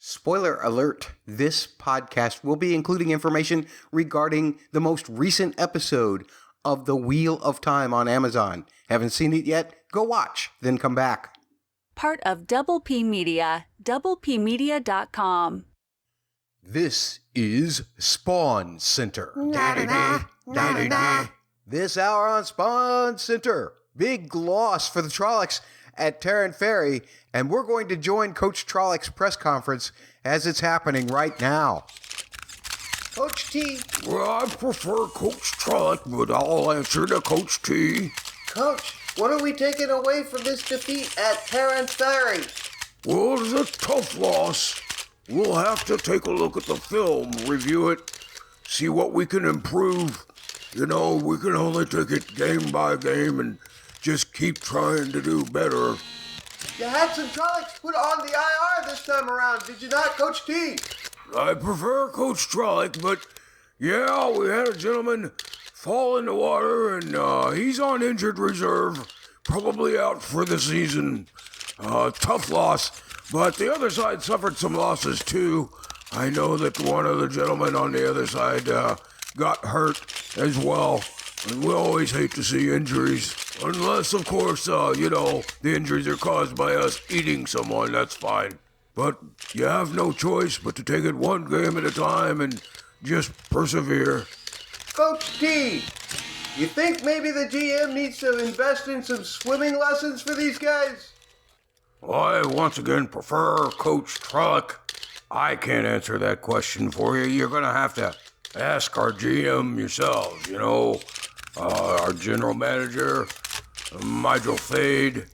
Spoiler alert, this podcast will be including information regarding the most recent episode of The Wheel of Time on Amazon. Haven't seen it yet? Go watch, then come back. Part of Double P Media, doublepmedia.com. This is Spawn Center. This hour on Spawn Center, big loss for the Trollocs at Terran Ferry, and we're going to join Coach Trollocs' press conference as it's happening right now. Coach T. Well, I prefer Coach Trolloc, but I'll answer to Coach T. Coach, what are we taking away from this defeat at Terran Ferry? Well, it was a tough loss. We'll have to take a look at the film, review it, see what we can improve. You know, we can only take it game by game and just keep trying to do better. You had some Trollocs put on the IR this time around, did you not, Coach T? I prefer Coach Trolloc, but yeah, we had a gentleman fall in the water, and he's on injured reserve, probably out for the season. Tough loss, but the other side suffered some losses too. I know that one of the gentlemen on the other side got hurt as well, and we always hate to see injuries. Unless, of course, the injuries are caused by us eating someone, that's fine. But you have no choice but to take it one game at a time and just persevere. Coach T, you think maybe the GM needs to invest in some swimming lessons for these guys? I once again prefer Coach Trolloc. I can't answer that question for you. You're going to have to ask our GM yourselves, our general manager, Michael Fade.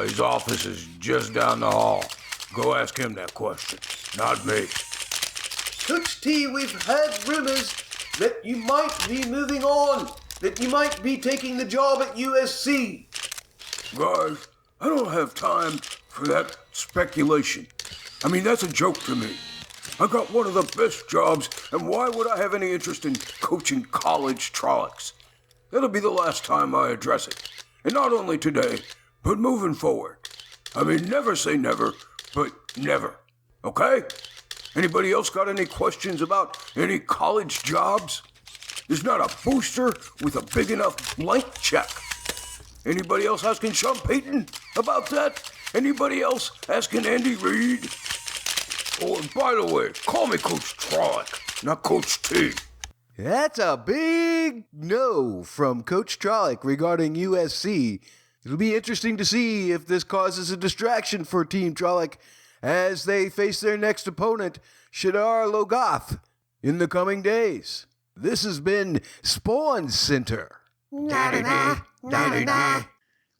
His office is just down the hall. Go ask him that question, not me. Coach T, we've heard rumors that you might be moving on, that you might be taking the job at USC. Guys, I don't have time for that speculation. I mean, that's a joke to me. I got one of the best jobs, and why would I have any interest in coaching college Trollocs? That'll be the last time I address it. And not only today, but moving forward. I mean, never say never, but never. Okay? Anybody else got any questions about any college jobs? There's not a booster with a big enough blank check. Anybody else asking Sean Payton about that? Anybody else asking Andy Reid? Oh, and by the way, call me Coach Trolloc, not Coach T. That's a big no from Coach Trolloc regarding USC. It'll be interesting to see if this causes a distraction for Team Trolloc as they face their next opponent, Shadar Logoth, in the coming days. This has been Spawn Center.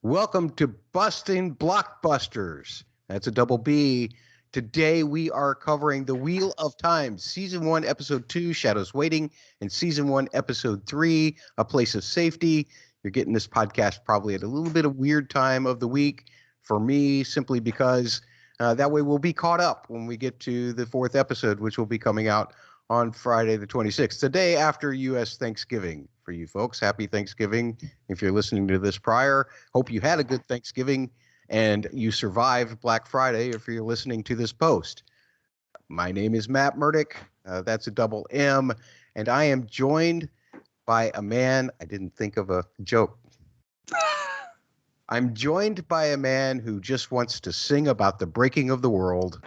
Welcome to Busting Blockbusters. That's a double B. Today we are covering The Wheel of Time, Season 1, Episode 2, Shadows Waiting, and Season 1, Episode 3, A Place of Safety. You're getting this podcast probably at a little bit of weird time of the week for me, simply because that way we'll be caught up when we get to the 4th episode, which will be coming out on Friday the 26th, the day after U.S. Thanksgiving. For you folks, happy Thanksgiving. If you're listening to this prior, hope you had a good Thanksgiving and you survived Black Friday if you're listening to this post. My name is Matt Murdock. That's a double M. And I am joined by a man. I didn't think of a joke. I'm joined by a man who just wants to sing about the breaking of the world.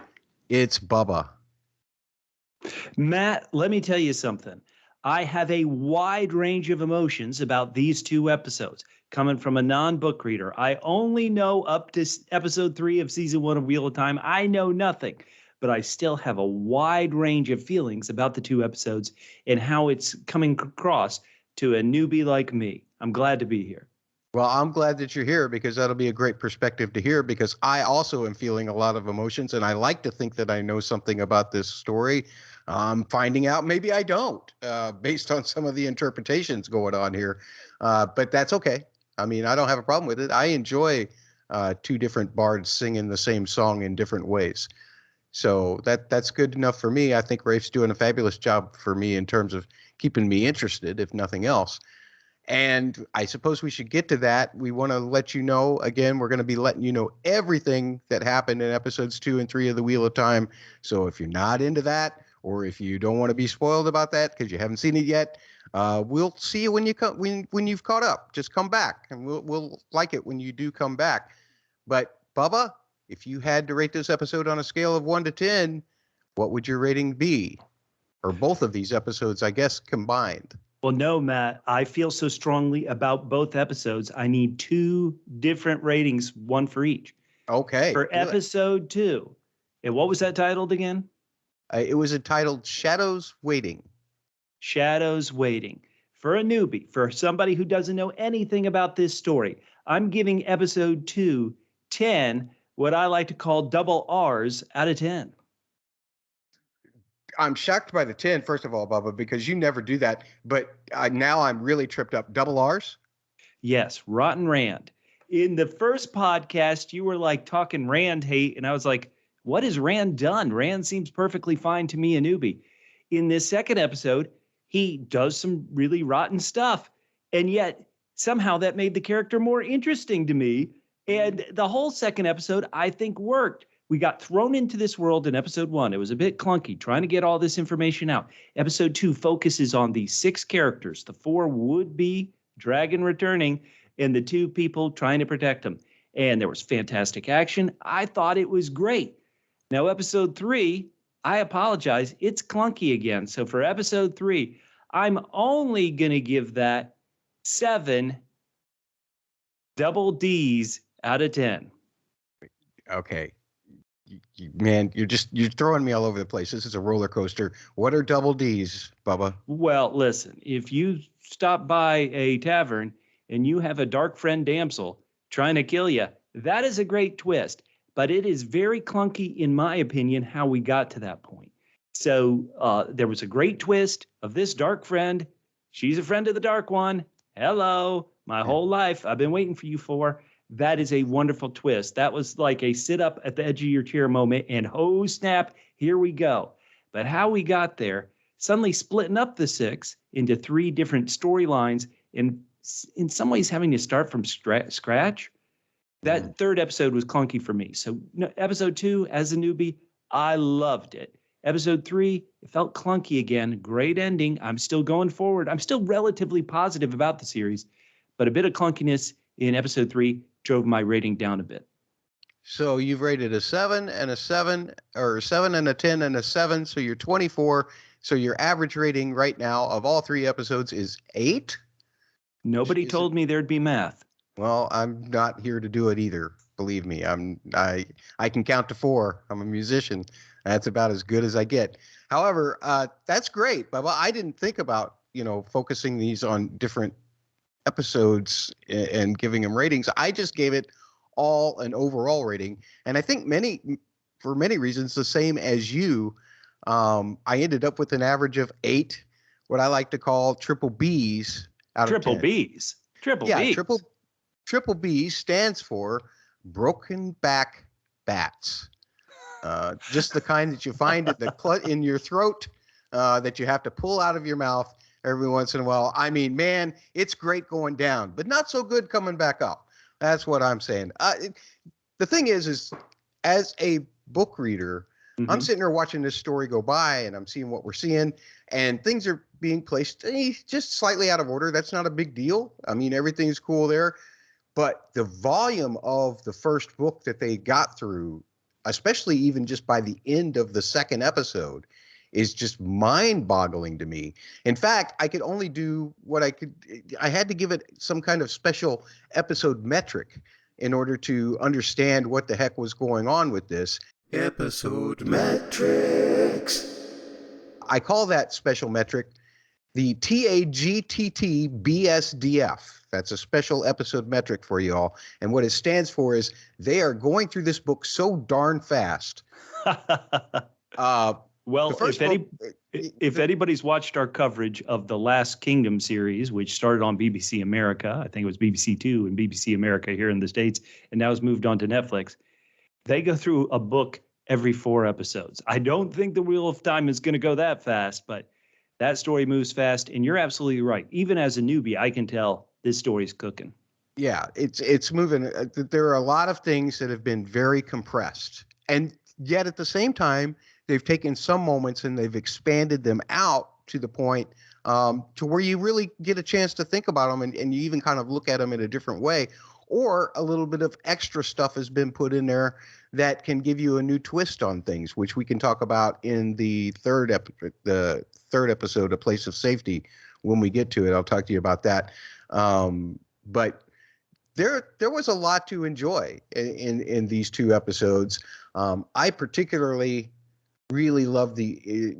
It's Bubba. Matt, let me tell you something. I have a wide range of emotions about these 2 episodes. Coming from a non-book reader, I only know up to episode 3 of season 1 of Wheel of Time. I know nothing, but I still have a wide range of feelings about the 2 episodes and how it's coming across to a newbie like me. I'm glad to be here. Well, I'm glad that you're here because that'll be a great perspective to hear, because I also am feeling a lot of emotions, and I like to think that I know something about this story. Finding out maybe I don't, based on some of the interpretations going on here. But that's okay. I mean, I don't have a problem with it. I enjoy 2 different bards singing the same song in different ways. So that's good enough for me. I think Rafe's doing a fabulous job for me in terms of keeping me interested, if nothing else. And I suppose we should get to that. We want to let you know, again, we're going to be letting you know everything that happened in episodes 2 and 3 of the Wheel of Time. So if you're not into that, or if you don't want to be spoiled about that because you haven't seen it yet, we'll see you when you come when you've caught up. Just come back, and we'll like it when you do come back. But Bubba, if you had to rate this episode on a scale of 1 to 10, what would your rating be? Or both of these episodes, I guess, combined. Well, no, Matt, I feel so strongly about both episodes. I need 2 different ratings, one for each. Okay. For good. episode 2. And what was that titled again? It was entitled Shadows Waiting. Shadows Waiting. For a newbie, for somebody who doesn't know anything about this story, I'm giving episode 2 10, what I like to call double R's out of 10. I'm shocked by the 10, first of all, Bubba, because you never do that. But now I'm really tripped up. Double R's? Yes, Rotten Rand. In the first podcast, you were like talking Rand hate, and I was like, what has Rand done? Rand seems perfectly fine to me, a newbie. In this second episode, he does some really rotten stuff, and yet somehow that made the character more interesting to me. And the whole second episode, I think, worked. We got thrown into this world in episode 1. It was a bit clunky trying to get all this information out. Episode 2 focuses on the 6 characters, the 4 would-be dragon returning, and the 2 people trying to protect them. And there was fantastic action. I thought it was great. Now, episode 3, I apologize, it's clunky again. So for episode 3, I'm only going to give that 7 double D's out of 10. Okay. Man, you're throwing me all over the place. This is a roller coaster. What are double D's, Bubba? Well, listen, if you stop by a tavern and you have a dark friend damsel trying to kill you, that is a great twist. But it is very clunky, in my opinion, how we got to that point. So there was a great twist of this dark friend. She's a friend of the dark one. Hello, my whole life I've been waiting for you for. That is a wonderful twist. That was like a sit up at the edge of your chair moment, and oh snap, here we go. But how we got there, suddenly splitting up the 6 into 3 different storylines, and in some ways having to start from scratch. That third episode was clunky for me. So episode 2, as a newbie, I loved it. Episode 3, it felt clunky again. Great ending. I'm still going forward. I'm still relatively positive about the series, but a bit of clunkiness in episode 3 drove my rating down a bit. So you've rated a 7 and a 7, or 7 and a 10 and a 7. So you're 24. So your average rating right now of all 3 episodes is 8. Nobody told me there'd be math. Well, I'm not here to do it either. Believe me, I can count to 4. I'm a musician. That's about as good as I get. However, that's great, Bubba. I didn't think about, focusing these on different episodes and giving them ratings. I just gave it all an overall rating. And I think for many reasons, the same as you, I ended up with an average of 8, what I like to call triple B's out of 10. B's? Triple yeah, B's? Triple B stands for broken back bats. Just the kind that you find in your throat that you have to pull out of your mouth every once in a while. I mean, man, it's great going down, but not so good coming back up. That's what I'm saying. The thing is as a book reader, I'm sitting there watching this story go by, and I'm seeing what we're seeing, and things are being placed just slightly out of order. That's not a big deal. I mean, everything's cool there. But the volume of the first book that they got through, especially even just by the end of the second episode, is just mind-boggling to me. In fact, I could only do what I had to give it some kind of special episode metric in order to understand what the heck was going on with this. Episode metrics. I call that special metric the TAGTT-BSDF. That's a special episode metric for you all. And what it stands for is they are going through this book so darn fast. Well, if anybody's watched our coverage of the Last Kingdom series, which started on BBC America, I think it was BBC Two and BBC America here in the States, and now has moved on to Netflix, they go through a book every 4 episodes. I don't think the Wheel of Time is going to go that fast, but That story moves fast, and you're absolutely right. Even as a newbie, I can tell this story's cooking. Yeah, it's moving. There are a lot of things that have been very compressed, and yet at the same time, they've taken some moments and they've expanded them out to the point to where you really get a chance to think about them, and you even kind of look at them in a different way, or a little bit of extra stuff has been put in there that can give you a new twist on things, which we can talk about in the third episode, A Place of Safety. When we get to it, I'll talk to you about that. But there was a lot to enjoy in these two episodes. I particularly really love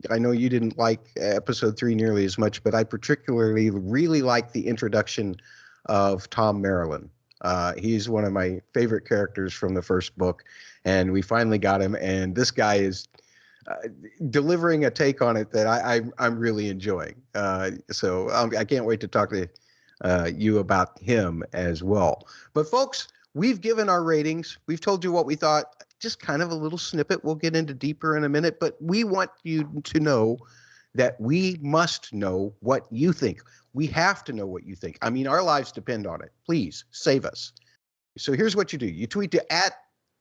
I know you didn't like episode 3 nearly as much, but I particularly really like the introduction of Tom Maryland. He's one of my favorite characters from the first book, and we finally got him, and this guy is delivering a take on it that I'm really enjoying. So I can't wait to talk to you about him as well. But folks, we've given our ratings. We've told you what we thought. Just kind of a little snippet. We'll get into deeper in a minute, but we want you to know that we must know what you think. We have to know what you think. I mean, our lives depend on it. Please save us. So here's what you do. You tweet to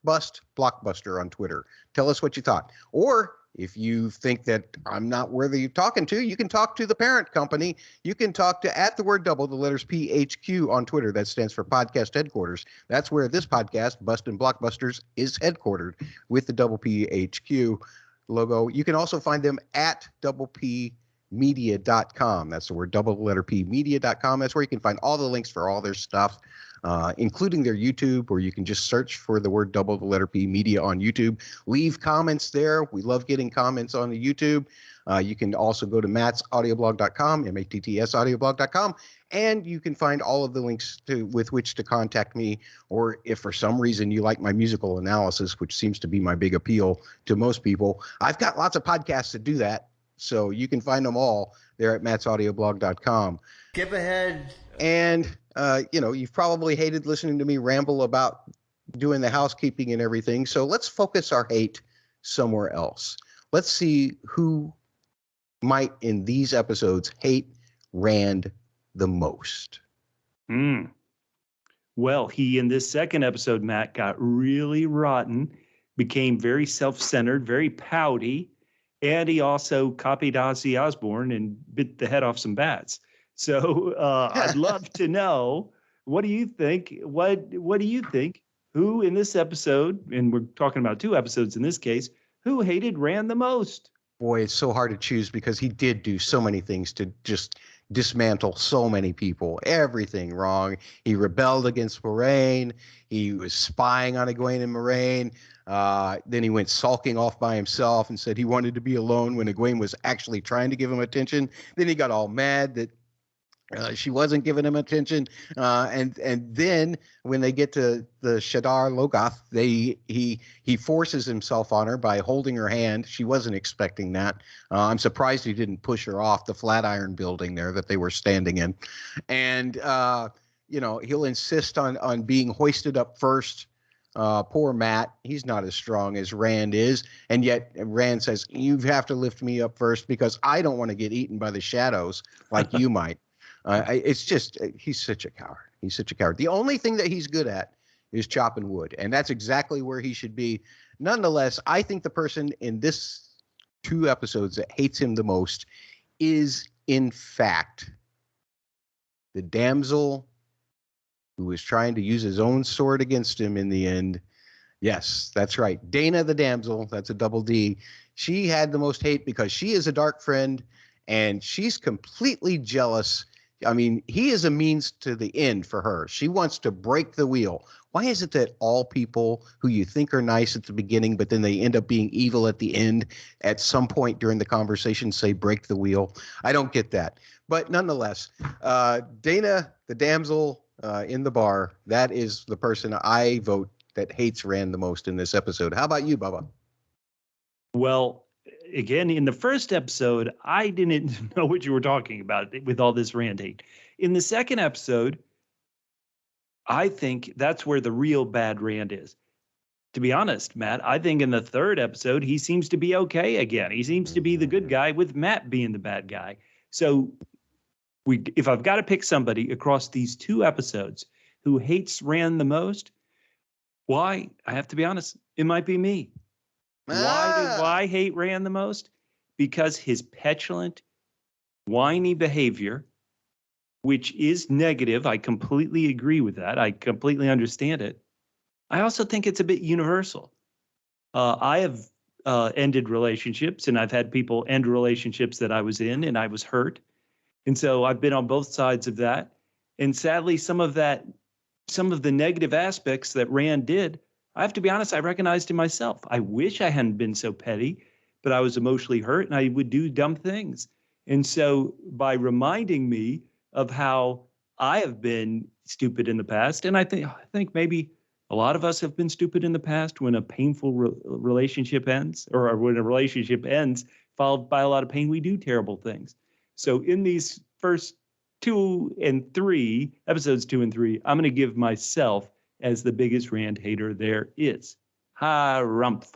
@BustBlockbuster on Twitter. Tell us what you thought. Or if you think that I'm not worthy of talking to, you can talk to the parent company. You can talk to @theword_double, the letters PHQ on Twitter. That stands for Podcast Headquarters. That's where this podcast, Bustin' Blockbusters, is headquartered, with the double PHQ logo. You can also find them at doublepmedia.com. That's the word double, the letter P, media.com. That's where you can find all the links for all their stuff, including their YouTube, or you can just search for the word double, the letter P, media on YouTube. Leave comments there. We love getting comments on the YouTube. You can also go to mattsaudioblog.com, MATTS audioblog.com, and you can find all of the links with which to contact me, or if for some reason you like my musical analysis, which seems to be my big appeal to most people, I've got lots of podcasts that do that, so you can find them all there at mattsaudioblog.com. Skip ahead. And, you've probably hated listening to me ramble about doing the housekeeping and everything, so let's focus our hate somewhere else. Let's see who might in these episodes hate Rand the most. Well, he in this second episode, Matt, got really rotten, became very self-centered, very pouty, and he also copied Ozzy Osbourne and bit the head off some bats. So I'd love to know, what do you think? What do you think? Who in this episode, and we're talking about 2 episodes in this case, who hated Rand the most? Boy, it's so hard to choose because he did do so many things to just dismantle so many people. Everything wrong. He rebelled against Moraine. He was spying on Egwene and Moraine. Then he went sulking off by himself and said he wanted to be alone when Egwene was actually trying to give him attention. Then he got all mad that she wasn't giving him attention, and then when they get to the Shadar Logoth, he forces himself on her by holding her hand. She wasn't expecting that. I'm surprised he didn't push her off the Flatiron building there that they were standing in, and he'll insist on being hoisted up first. Poor Matt, he's not as strong as Rand is, and yet Rand says, "You have to lift me up first because I don't want to get eaten by the shadows like you might." It's just, he's such a coward. He's such a coward. The only thing that he's good at is chopping wood, and that's exactly where he should be. Nonetheless, I think the person in this 2 episodes that hates him the most is, in fact, the damsel who was trying to use his own sword against him in the end. Yes, that's right. Dana the damsel, that's a double D. She had the most hate because she is a dark friend, and she's completely jealous. I mean, he is a means to the end for her. She wants to break the wheel. Why is it that all people who you think are nice at the beginning, but then they end up being evil at the end, at some point during the conversation say break the wheel? I don't get that. But nonetheless, Dana, the damsel in the bar, that is the person I vote that hates Rand the most in this episode. How about you, Bubba? Well, again, in the first episode, I didn't know what you were talking about with all this Rand hate. In the second episode, I think that's where the real bad Rand is. to be honest, Matt, I think in the third episode, he seems to be okay again. He seems to be the good guy with Matt being the bad guy. So if I've got to pick somebody across these two episodes who hates Rand the most, why? I have to be honest, it might be me. Why do I hate Rand the most? Because his petulant, whiny behavior, which is negative. I completely agree with that. I completely understand it. I also think it's a bit universal. I have ended relationships, and I've had people end relationships that I was in, and I was hurt. And so I've been on both sides of that. And sadly, some of the negative aspects that Rand did, I have to be honest, I recognized in myself. I wish I hadn't been so petty, but I was emotionally hurt and I would do dumb things. And so by reminding me of how I have been stupid in the past, and I think maybe a lot of us have been stupid in the past when a painful relationship ends, or when a relationship ends followed by a lot of pain, we do terrible things. So in these first episodes 2 and 3, I'm going to give myself as the biggest Rand hater there is. Harumph.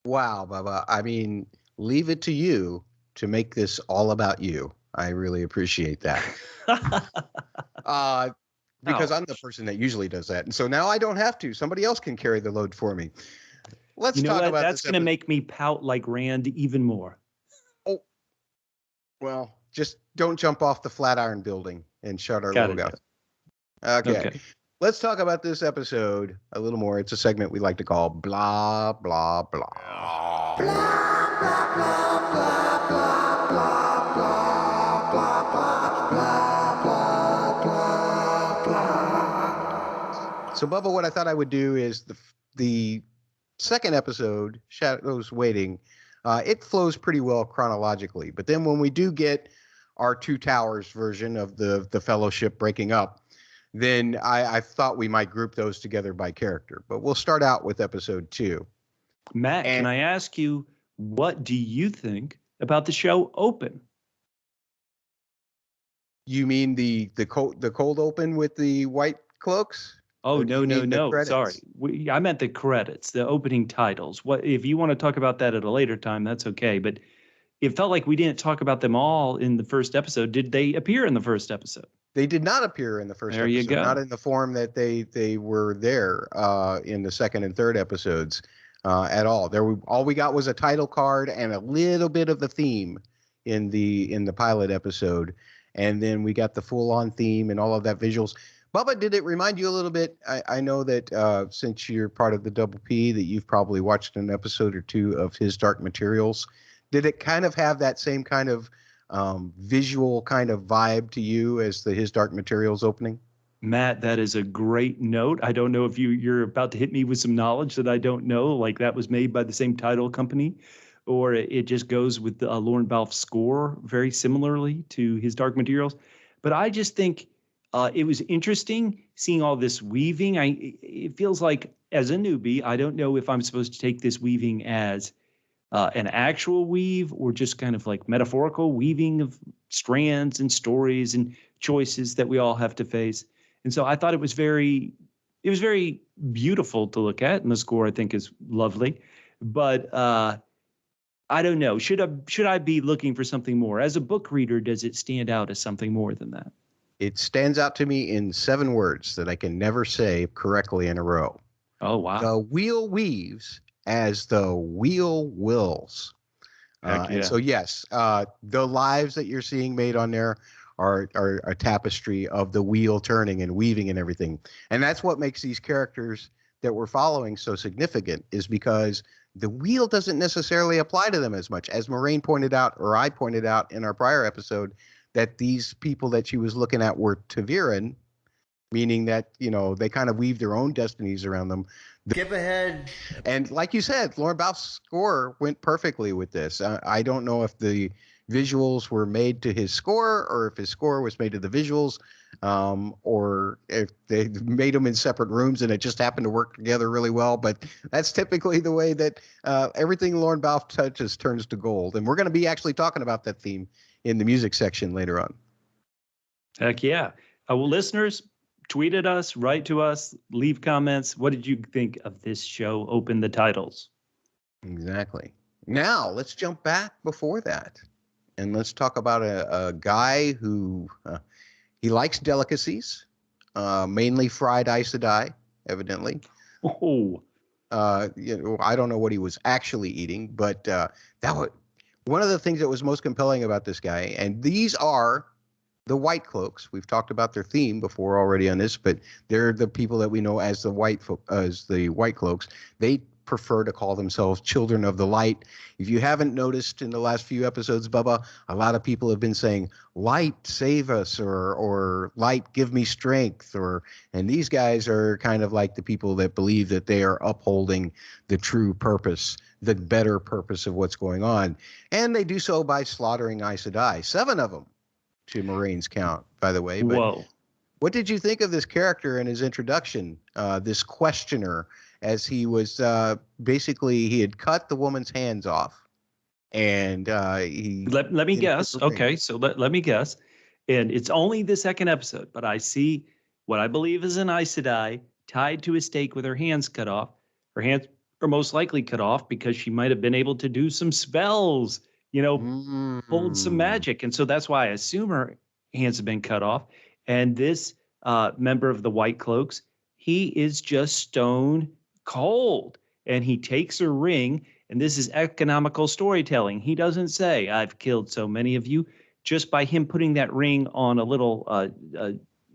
Wow, Bubba. I mean, leave it to you to make this all about you. I really appreciate that. Because I'm the person that usually does that. And so now I don't have to. Somebody else can carry the load for me. Let's talk about that's going to make me pout like Rand even more. Oh, well, just don't jump off the Flatiron building and shut our logo. Okay. Let's talk about this episode a little more. It's a segment we like to call Blah, Blah, Blah. Blah, blah, blah, blah, blah, blah, blah, blah, blah, blah, blah, blah, blah. So, Bubba, what I thought I would do is the second episode, Shadows Waiting, it flows pretty well chronologically. But then when we do get our Two Towers version of the Fellowship breaking up, then I thought we might group those together by character. But we'll start out with episode 2. Matt, can I ask you, what do you think about the show Open? You mean the cold open with the white cloaks? Oh, no. Sorry. I meant the credits, the opening titles. What if you want to talk about that at a later time, that's okay. But it felt like we didn't talk about them all in the first episode. Did they appear in the first episode? They did not appear in the first episode. There you go. Not in the form that they were there in the second and third episodes at all. All we got was a title card and a little bit of the theme in the pilot episode, and then we got the full-on theme and all of that visuals. Bubba, did it remind you a little bit? I know that since you're part of the Double P, that you've probably watched an episode or two of His Dark Materials. Did it kind of have that same kind of visual kind of vibe to you as the His Dark Materials opening? Matt, that is a great note. I don't know if you're about to hit me with some knowledge that I don't know, like that was made by the same title company, or it just goes with Lorne Balfe's score very similarly to His Dark Materials. But I just think it was interesting seeing all this weaving. It feels like, as a newbie, I don't know if I'm supposed to take this weaving as an actual weave or just kind of like metaphorical weaving of strands and stories and choices that we all have to face. And so I thought it was very beautiful to look at, and the score I think is lovely. But I don't know. Should I be looking for something more? As a book reader, does it stand out as something more than that? It stands out to me in 7 words that I can never say correctly in a row. Oh, wow. The wheel weaves as the wheel wills. And so, yes, the lives that you're seeing made on there are a tapestry of the wheel turning and weaving and everything. And that's what makes these characters that we're following so significant, is because the wheel doesn't necessarily apply to them as much. As Moraine pointed out, or I pointed out in our prior episode, that these people that she was looking at were Taviran, meaning that, they kind of weave their own destinies around them. Skip ahead. And like you said, Lorne Balfe's score went perfectly with this. I don't know if the visuals were made to his score or if his score was made to the visuals, or if they made them in separate rooms and it just happened to work together really well. But that's typically the way that everything Lorne Balfe touches turns to gold. And we're going to be actually talking about that theme in the music section later on. Heck yeah. Well, listeners, tweet at us, write to us, leave comments. What did you think of this show? Open the titles. Exactly. Now let's jump back before that, and let's talk about a guy who he likes delicacies, mainly fried Aes Sedai, evidently. Oh, I don't know what he was actually eating, but that was one of the things that was most compelling about this guy. And these are the White Cloaks. We've talked about their theme before already on this, but they're the people that we know as the White Cloaks. They prefer to call themselves Children of the Light. If you haven't noticed in the last few episodes, Bubba, a lot of people have been saying, "Light, save us," or "Light, give me strength," and these guys are kind of like the people that believe that they are upholding the true purpose, the better purpose of what's going on. And they do so by slaughtering Aes Sedai, 7 of them to Moiraine's count, by the way. But whoa. what did you think of this character and his introduction, this questioner, as he was basically, he had cut the woman's hands off, and he Let me guess. Okay, so let me guess. And it's only the second episode, but I see what I believe is an Aes Sedai tied to a stake with her hands cut off. Her hands are most likely cut off because she might have been able to do some spells, hold some magic. And so that's why I assume her hands have been cut off. And this member of the White Cloaks, he is just stone cold, and he takes a ring, and this is economical storytelling. He doesn't say, "I've killed so many of you," just by him putting that ring on a little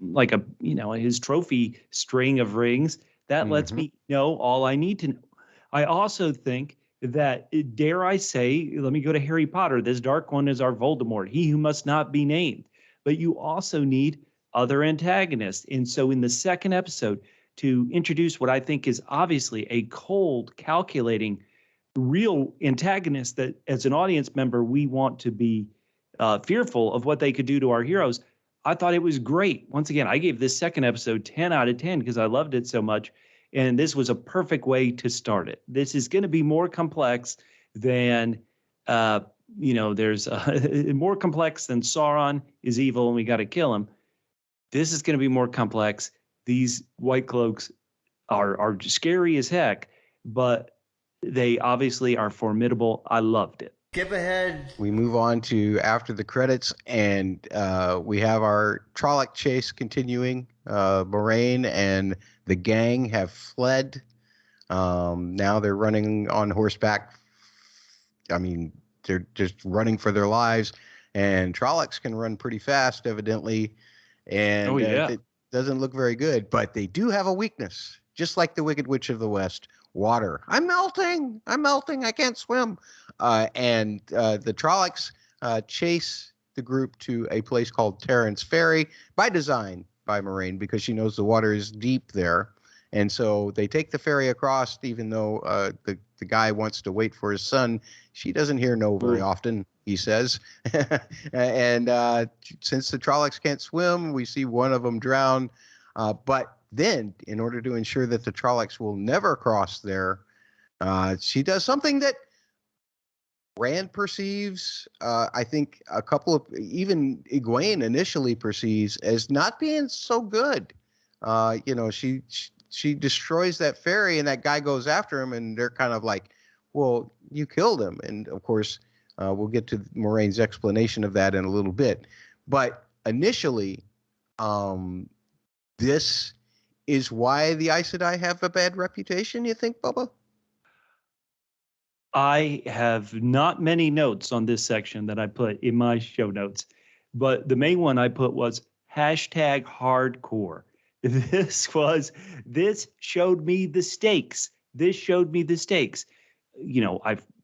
like his trophy string of rings. That lets me know all I need to know. I also think that, dare I say, let me go to Harry Potter, this dark one is our Voldemort, he who must not be named. But you also need other antagonists. And so in the second episode, to introduce what I think is obviously a cold, calculating, real antagonist that as an audience member, we want to be fearful of what they could do to our heroes. I thought it was great. Once again, I gave this second episode 10 out of 10 because I loved it so much. And this was a perfect way to start it. This is going to be more complex than, there's more complex than Sauron is evil and we got to kill him. This is going to be more complex. These White Cloaks are scary as heck, but they obviously are formidable. I loved it. Skip ahead. We move on to after the credits, and we have our Trolloc chase continuing. Moiraine and the gang have fled. Now they're running on horseback. I mean, they're just running for their lives, and Trollocs can run pretty fast, evidently. And it doesn't look very good, but they do have a weakness, just like the Wicked Witch of the West. Water. I'm melting. I can't swim. And the Trollocs chase the group to a place called Terrence Ferry, by design by Moiraine, because she knows the water is deep there. And so they take the ferry across, even though the guy wants to wait for his son. She doesn't hear no very often, he says. And since the Trollocs can't swim, we see one of them drown. But then, in order to ensure that the Trollocs will never cross there, she does something that Rand perceives, I think a couple of, even Egwene initially perceives as not being so good. She destroys that ferry, and that guy goes after him, and they're kind of like, well, you killed him. And of course, we'll get to Moraine's explanation of that in a little bit. But initially, this is why the Aes Sedai have a bad reputation, you think, Bubba? I have not many notes on this section that I put in my show notes, but the main one I put was #hardcore. This showed me the stakes. I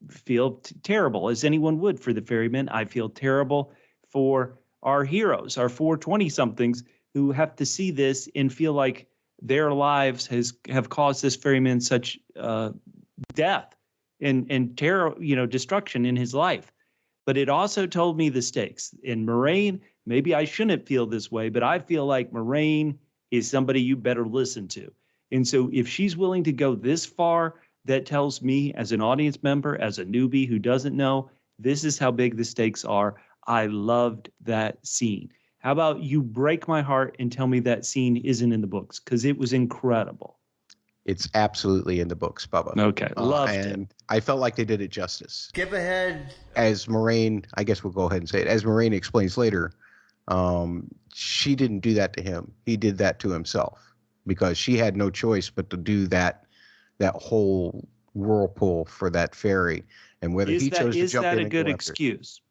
feel terrible, as anyone would, for the ferrymen. I feel terrible for our heroes, our 420-somethings who have to see this and feel like their lives have caused this ferryman such death and terror, destruction in his life. But it also told me the stakes. In Moiraine, maybe I shouldn't feel this way, but I feel like Moiraine is somebody you better listen to. And so if she's willing to go this far, that tells me as an audience member, as a newbie who doesn't know, this is how big the stakes are. I loved that scene. How about you break my heart and tell me that scene isn't in the books? Because it was incredible. It's absolutely in the books, Bubba. Okay, loved and it. I felt like they did it justice. Skip ahead. As Moraine, I guess we'll go ahead and say it. As Moraine explains later, she didn't do that to him. He did that to himself because she had no choice but to do that whole whirlpool for that ferry. And whether he chose to jump in and go after it. Is that a good excuse?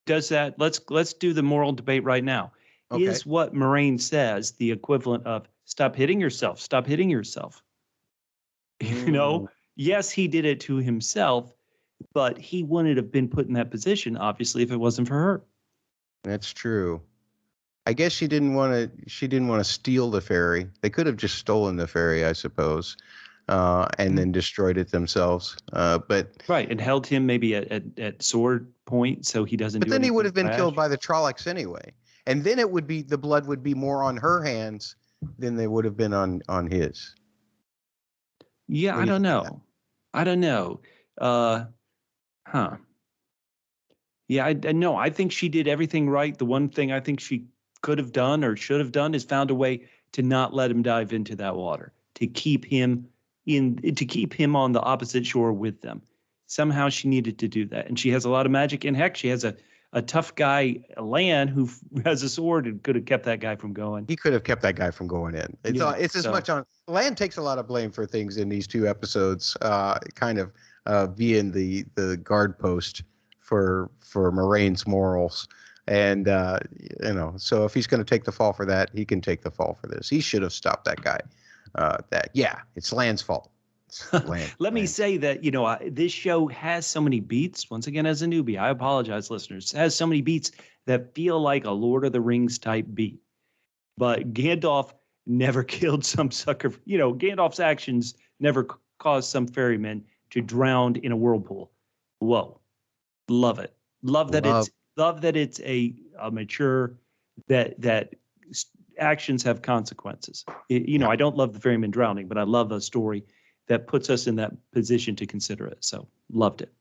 Does that let's do the moral debate right now. Okay. Is what Moraine says the equivalent of stop hitting yourself? Stop hitting yourself. You know, yes, he did it to himself, but he wouldn't have been put in that position, obviously, if it wasn't for her. That's true. I guess she didn't want to steal the ferry. They could have just stolen the ferry, I suppose, and then destroyed it themselves. But right, and held him maybe at sword point so he doesn't. But do then he would have been rash. killed by the Trollocs anyway, and then the blood would be more on her hands than they would have been on his. Yeah, I don't know. Yeah, I know. I think she did everything right. The one thing I think she could have done or should have done is found a way to not let him dive into that water, to keep him on the opposite shore with them. Somehow she needed to do that. And she has a lot of magic. And heck, she has a tough guy, Lan, who has a sword and could have kept that guy from going. He could have kept that guy from going in. It's as much on Lan takes a lot of blame for things in these two episodes, kind of being the guard post for Moraine's morals. And so if he's going to take the fall for that, he can take the fall for this. He should have stopped that guy. It's Lan's fault. Let me say that, this show has so many beats. Once again, as a newbie, I apologize, listeners. It has so many beats that feel like a Lord of the Rings type beat. But Gandalf never killed some sucker. Gandalf's actions never caused some ferryman to drown in a whirlpool. Whoa. Love it. Love that it's a mature, that actions have consequences. I don't love the ferryman drowning, but I love a story that puts us in that position to consider it. So loved it.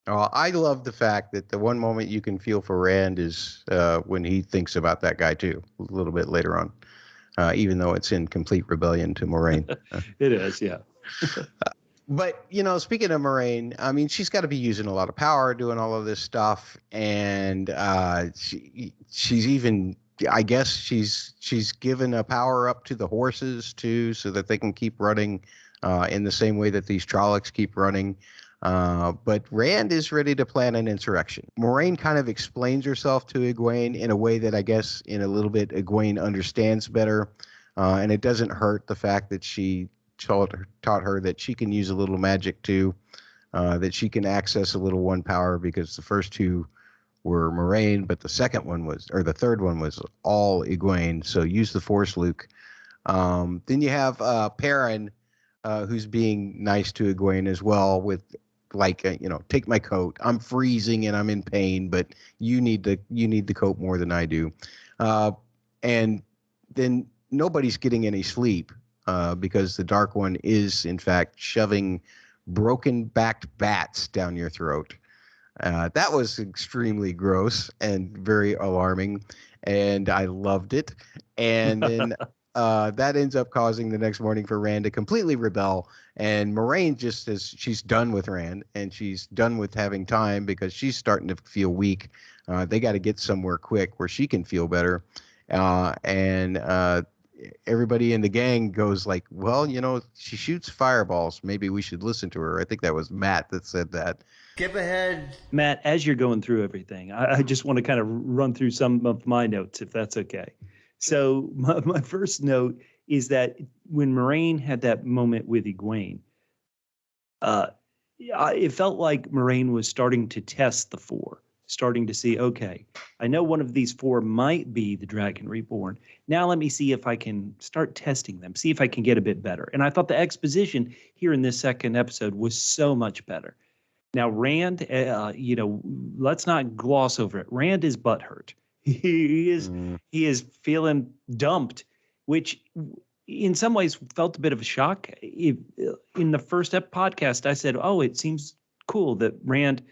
I love the fact that the one moment you can feel for Rand is when he thinks about that guy too, a little bit later on, even though it's in complete rebellion to Moraine. It is, yeah. But, speaking of Moraine, I mean, she's got to be using a lot of power doing all of this stuff. And she's even, I guess she's given a power up to the horses too, so that they can keep running in the same way that these Trollocs keep running. But Rand is ready to plan an insurrection. Moraine kind of explains herself to Egwene in a way that I guess in a little bit Egwene understands better. And it doesn't hurt the fact that she taught her that she can use a little magic too, that she can access a little one power, because the first two were Moraine, but the third one was all Egwene. So use the Force, Luke. Then you have Perrin, who's being nice to Egwene as well, with take my coat. I'm freezing and I'm in pain, but you need the coat more than I do. And then nobody's getting any sleep. Because the Dark One is, in fact, shoving broken-backed bats down your throat. That was extremely gross and very alarming, and I loved it. And then that ends up causing the next morning for Rand to completely rebel. And Moraine just says she's done with Rand, and she's done with having time because she's starting to feel weak. They got to get somewhere quick where she can feel better. Everybody in the gang goes like, well, she shoots fireballs. Maybe we should listen to her. I think that was Matt that said that. Skip ahead. Matt, as you're going through everything, I just want to kind of run through some of my notes, if that's okay. So my first note is that when Moraine had that moment with Egwene, it felt like Moraine was starting to test the four. Starting to see, okay, I know one of these four might be the Dragon Reborn. Now let me see if I can start testing them, see if I can get a bit better. And I thought the exposition here in this second episode was so much better. Now, Rand, let's not gloss over it. Rand is butthurt. He is feeling dumped, which in some ways felt a bit of a shock. In the first podcast, I said, oh, it seems cool that Rand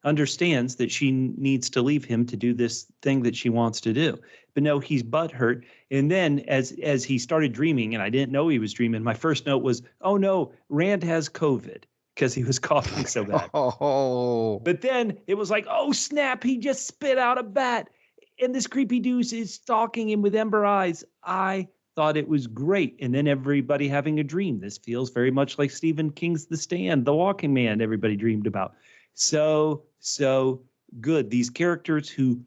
understands that she needs to leave him to do this thing that she wants to do. But no, he's butthurt. And then as he started dreaming, and I didn't know he was dreaming, my first note was, oh no, Rand has COVID, because he was coughing so bad. Oh. But then it was like, oh snap, he just spit out a bat. And this creepy dude is stalking him with ember eyes. I thought it was great. And then everybody having a dream. This feels very much like Stephen King's The Stand, The Walking Man everybody dreamed about. So good. These characters who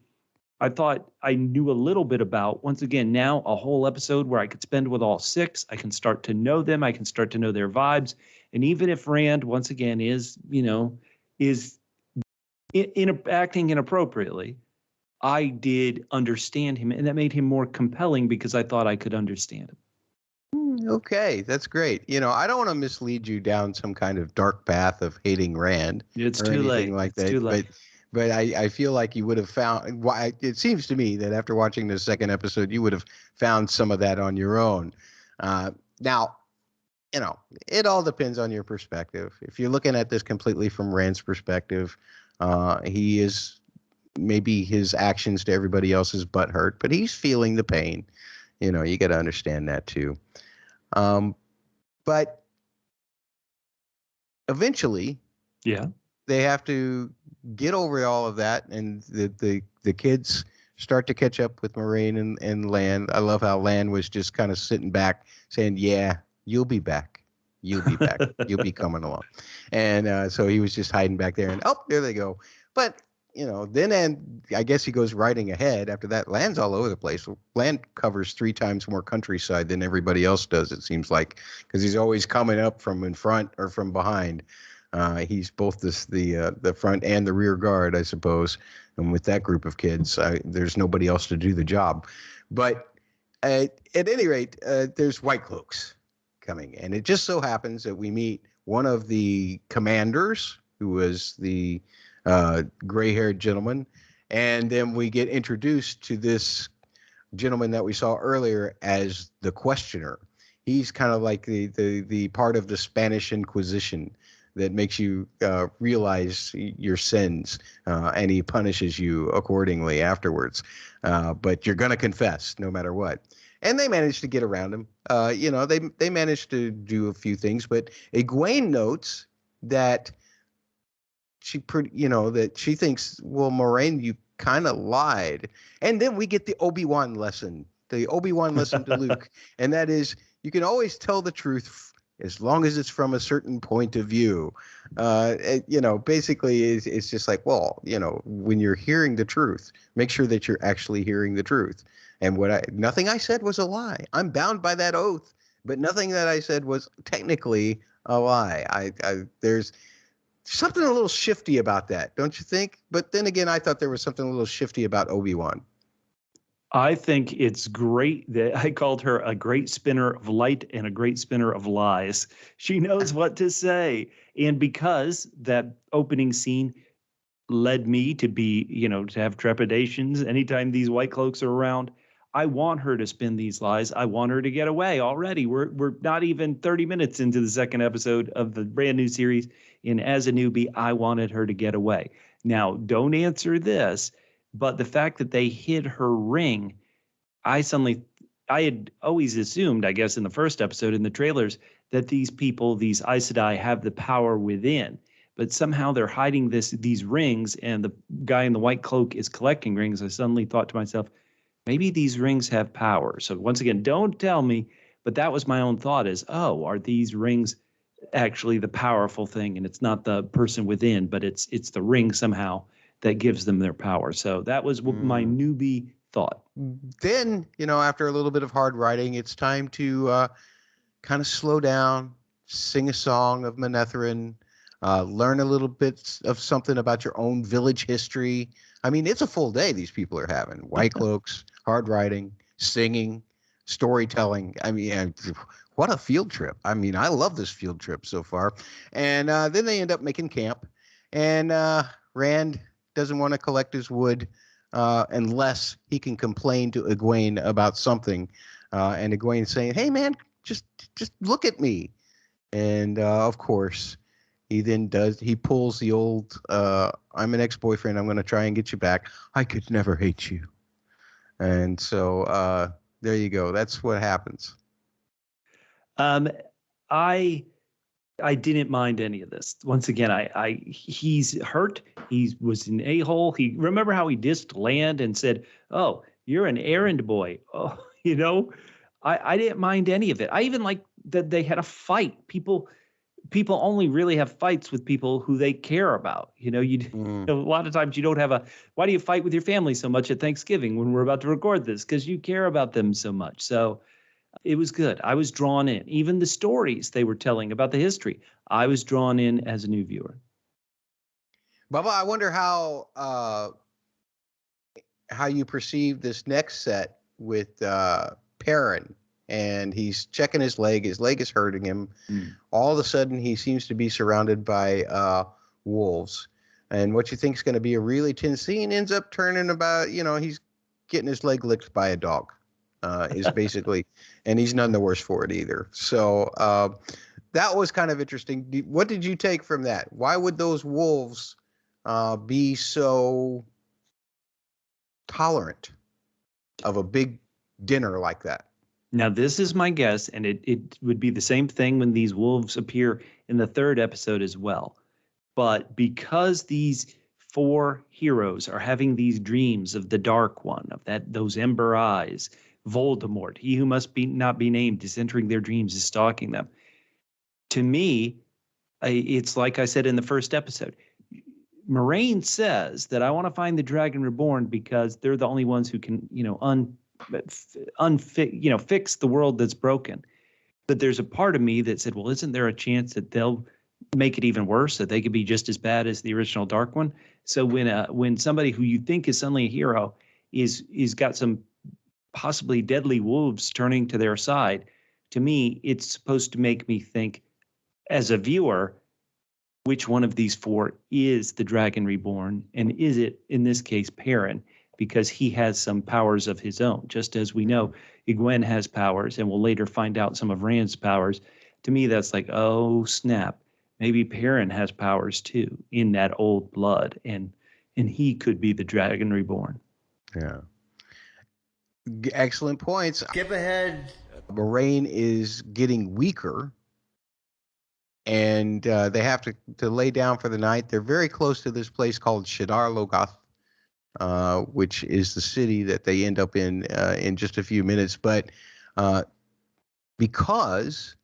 I thought I knew a little bit about. Once again, now a whole episode where I could spend with all six. I can start to know them. I can start to know their vibes. And even if Rand, once again, is acting inappropriately, I did understand him. And that made him more compelling because I thought I could understand him. Okay, that's great. I don't want to mislead you down some kind of dark path of hating Rand. It's or too anything late. like It's that. too late. But I feel like you would have found. It seems to me that after watching the second episode, you would have found some of that on your own. Now, it all depends on your perspective. If you're looking at this completely from Rand's perspective, he is maybe his actions to everybody else's butt hurt, but he's feeling the pain. You got to understand that too. But eventually, they have to get over all of that, and the kids start to catch up with Moraine and Lan. I love how Lan was just kind of sitting back saying, yeah, you'll be back. You'll be back. You'll be coming along. And so he was just hiding back there, and there they go. But then I guess he goes riding ahead. After that, Lan's all over the place. Lan covers 3 times more countryside than everybody else does, it seems like, because he's always coming up from in front or from behind. He's both the front and the rear guard, I suppose. And with that group of kids, there's nobody else to do the job. But at any rate, there's White Cloaks coming. And it just so happens that we meet one of the commanders, who was the gray-haired gentleman, and then we get introduced to this gentleman that we saw earlier as the questioner. He's kind of like the part of the Spanish Inquisition that makes you realize your sins, and he punishes you accordingly afterwards. But you're going to confess no matter what. And they managed to get around him. They managed to do a few things, but Egwene notes that that she thinks, well, Moraine, you kind of lied. And then we get the Obi-Wan lesson to Luke. And that is, you can always tell the truth as long as it's from a certain point of view. Basically it's just like, well, when you're hearing the truth, make sure that you're actually hearing the truth. And nothing I said was a lie. I'm bound by that oath, but nothing that I said was technically a lie. There's something a little shifty about that, don't you think? But then again, I thought there was something a little shifty about Obi-Wan. I think it's great that I called her a great spinner of light and a great spinner of lies. She knows what to say. And because that opening scene led me to be, to have trepidations anytime these White Cloaks are around, I want her to spin these lies. I want her to get away already. We're not even 30 minutes into the second episode of the brand new series. And as a newbie, I wanted her to get away. Now, don't answer this, but the fact that they hid her ring, I had always assumed, I guess, in the first episode, in the trailers, that these people, these Aes Sedai, have the power within. But somehow they're hiding these rings, and the guy in the white cloak is collecting rings. I suddenly thought to myself, maybe these rings have power. So once again, don't tell me, but that was my own thought is, are these rings actually the powerful thing? And it's not the person within, but it's the ring somehow that gives them their power. So that was what my newbie thought. Then, after a little bit of hard writing, it's time to kind of slow down, sing a song of Manetheren, learn a little bit of something about your own village history. I mean, it's a full day these people are having. White Cloaks, hard writing, singing, storytelling. I mean, what a field trip. I mean, I love this field trip so far. And then they end up making camp. And Rand doesn't want to collect his wood unless he can complain to Egwene about something. And Egwene saying, hey, man, just look at me. And, of course, he pulls the old, I'm an ex-boyfriend, I'm going to try and get you back. I could never hate you. And so there you go. That's what happens. I didn't mind any of this. Once again, he's hurt. He was an a-hole. Remember how he dissed Land and said, "Oh, you're an errand boy." Oh, I didn't mind any of it. I even like that they had a fight. People only really have fights with people who they care about. A lot of times you don't have why do you fight with your family so much at Thanksgiving when we're about to record this? Because you care about them so much. So it was good. I was drawn in. Even the stories they were telling about the history, I was drawn in as a new viewer. Bubba, I wonder how you perceive this next set with Perrin. And he's checking his leg. His leg is hurting him. All of a sudden, he seems to be surrounded by wolves. And what you think is going to be a really tense scene ends up turning about, he's getting his leg licked by a dog. Is basically, and he's none the worse for it either. So that was kind of interesting. What did you take from that? Why would those wolves be so tolerant of a big dinner like that? Now, this is my guess, and it would be the same thing when these wolves appear in the third episode as well. But because these 4 heroes are having these dreams of the Dark One, of those ember eyes, Voldemort, he who must not be named, is entering their dreams, is stalking them. To me, it's like I said in the first episode. Moraine says that I want to find the Dragon Reborn because they're the only ones who can, fix the world that's broken. But there's a part of me that said, well, isn't there a chance that they'll make it even worse, that they could be just as bad as the original Dark One? So when somebody who you think is suddenly a hero is got some possibly deadly wolves turning to their side, to me, it's supposed to make me think, as a viewer, which one of these 4 is the Dragon Reborn, and is it, in this case, Perrin, because he has some powers of his own, just as we know Egwene has powers, and we'll later find out some of Rand's powers. To me, that's like, oh, snap. Maybe Perrin has powers, too, in that old blood, and he could be the Dragon Reborn. Yeah. Excellent points. Skip ahead. Moraine is getting weaker, and they have to lay down for the night. They're very close to this place called Shadar Logoth, which is the city that they end up in just a few minutes. But because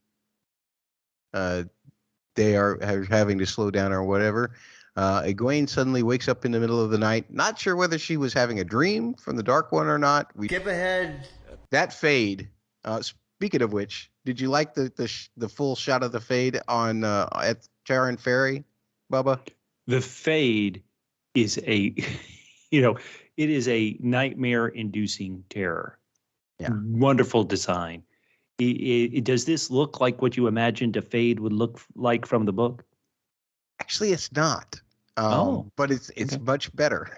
they are having to slow down or whatever, Egwene suddenly wakes up in the middle of the night. Not sure whether she was having a dream from the Dark One or not. Skip ahead. That fade. Speaking of which, did you like the full shot of the fade on at Charon Ferry, Bubba? The fade is it is a nightmare-inducing terror. Yeah. Wonderful design. Does this look like what you imagined a fade would look like from the book? Actually, it's not. But it's okay. Much better.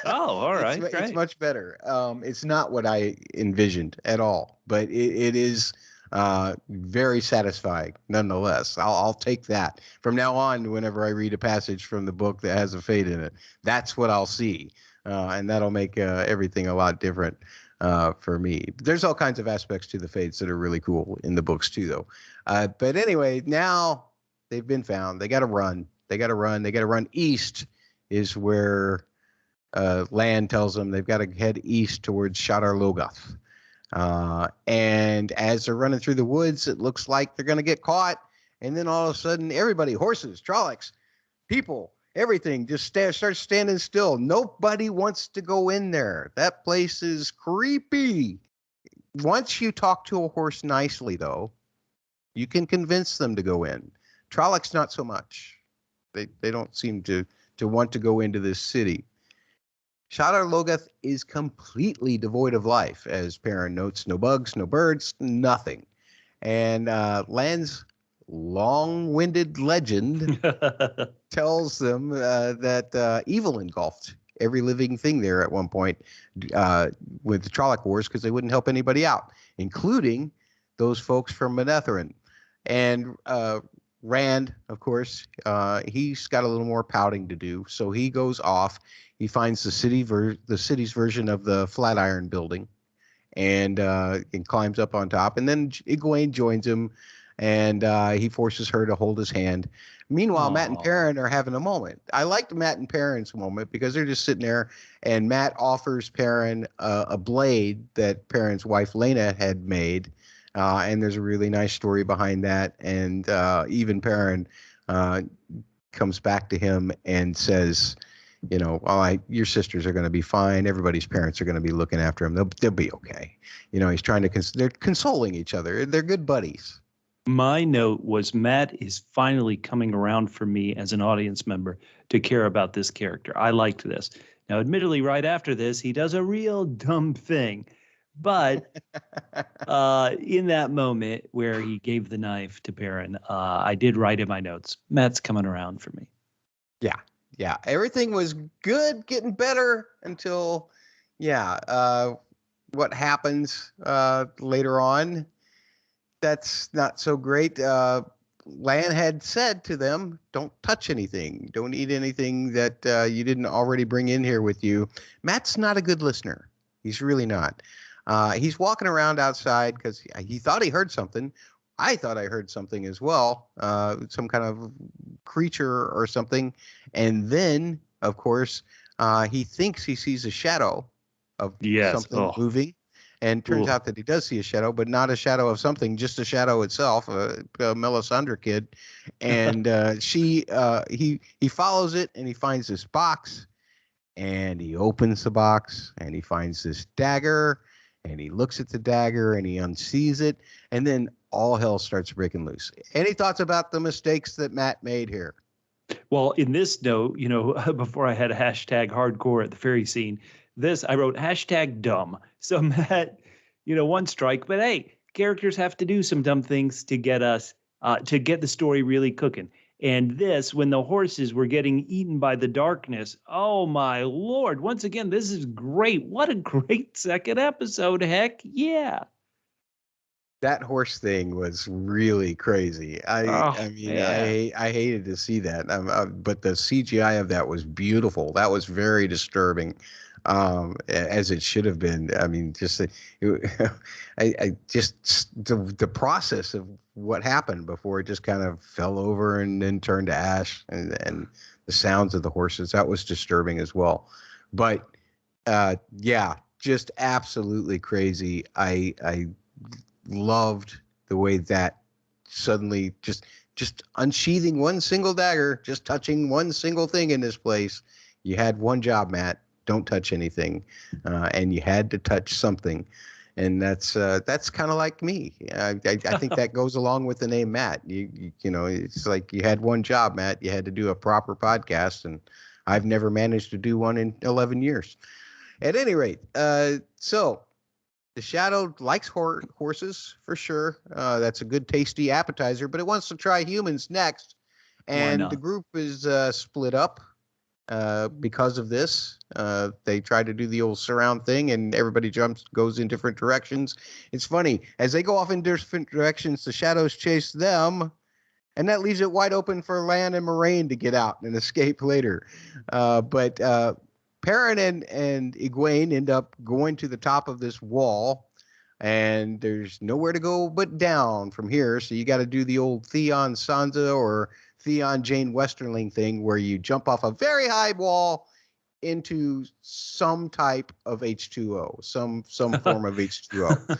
Oh, all right. It's much better. It's not what I envisioned at all, but it is very satisfying nonetheless. I'll take that from now on. Whenever I read a passage from the book that has a fade in it, that's what I'll see, and that'll make everything a lot different for me. There's all kinds of aspects to the fades that are really cool in the books too, though. But anyway, now they've been found. They got to run. They got to run east is where Land tells them they've got to head east towards Shadar Logoth. And as they're running through the woods, it looks like they're going to get caught. And then all of a sudden, everybody, horses, Trollocs, people, everything just starts standing still. Nobody wants to go in there. That place is creepy. Once you talk to a horse nicely, though, you can convince them to go in. Trollocs, not so much. They don't seem to want to go into this city. Shadar Logoth is completely devoid of life, as Perrin notes. No bugs, no birds, nothing. And Land's long-winded legend tells them that evil engulfed every living thing there at one point with the Trolloc Wars because they wouldn't help anybody out, including those folks from Manetheren. And Rand, of course, he's got a little more pouting to do. So he goes off. He finds the city's version of the Flatiron Building, and climbs up on top. And then Egwene joins him, and he forces her to hold his hand. Meanwhile, Matt and Aw. Perrin are having a moment. I liked Matt and Perrin's moment because they're just sitting there, and Matt offers Perrin a blade that Perrin's wife Lena had made. And there's a really nice story behind that. And even Perrin comes back to him and says, your sisters are going to be fine. Everybody's parents are going to be looking after them. They'll be okay. He's trying to, they're consoling each other. They're good buddies. My note was Matt is finally coming around for me as an audience member to care about this character. I liked this. Now, admittedly, right after this, he does a real dumb thing. But in that moment where he gave the knife to Perrin, I did write in my notes, Matt's coming around for me. Yeah. Everything was good, getting better until, what happens later on. That's not so great. Lan had said to them, don't touch anything. Don't eat anything that you didn't already bring in here with you. Matt's not a good listener. He's really not. He's walking around outside because he thought he heard something. I thought I heard something as well, some kind of creature or something. And then, of course, he thinks he sees a shadow of something moving. And turns out that he does see a shadow, but not a shadow of something, just a shadow itself, a Melisandre kid. And he follows it, and he finds this box, and he opens the box, and he finds this dagger, and he looks at the dagger, and he unsees it, and then all hell starts breaking loose. Any thoughts about the mistakes that Matt made here? Well, in this note, before I had a hashtag hardcore at the ferry scene, I wrote hashtag dumb. So Matt, one strike, but hey, characters have to do some dumb things to get us, to get the story really cooking. And this, when the horses were getting eaten by the darkness, oh my Lord, once again, this is great. What a great second episode. Heck yeah. That horse thing was really crazy. I hated to see that. But the CGI of that was beautiful. That was very disturbing. As it should have been. I mean, the process of what happened before it just kind of fell over and then turned to ash, and the sounds of the horses, that was disturbing as well. But just absolutely crazy. I loved the way that suddenly just unsheathing one single dagger, just touching one single thing in this place. You had one job, Matt. Don't touch anything, and you had to touch something, and that's kind of like me. I think that goes along with the name Matt. You know, it's like you had one job, Matt. You had to do a proper podcast, and I've never managed to do one in 11 years. At any rate, so the Shadow likes horses for sure. That's a good, tasty appetizer, but it wants to try humans next, and the group is split up. Because of this, they try to do the old surround thing, and everybody goes in different directions. It's funny, as they go off in different directions, the Shadows chase them, and that leaves it wide open for Lan and Moraine to get out and escape later. But Perrin and Egwene end up going to the top of this wall, and there's nowhere to go but down from here. So you got to do the old Theon Sansa or Theon Jane Westerling thing, where you jump off a very high wall into some type of H2O, some form of H2O.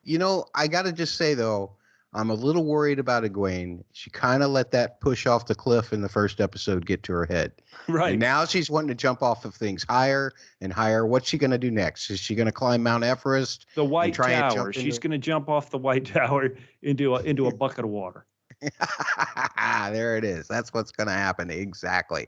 You know, I got to just say, though, I'm a little worried about Egwene. She kind of let that push off the cliff in the first episode get to her head. Right. And now she's wanting to jump off of things higher and higher. What's she going to do next? Is she going to climb Mount Everest? The White Tower. She's going to jump off the White Tower into a bucket of water. There it is. That's what's going to happen. Exactly.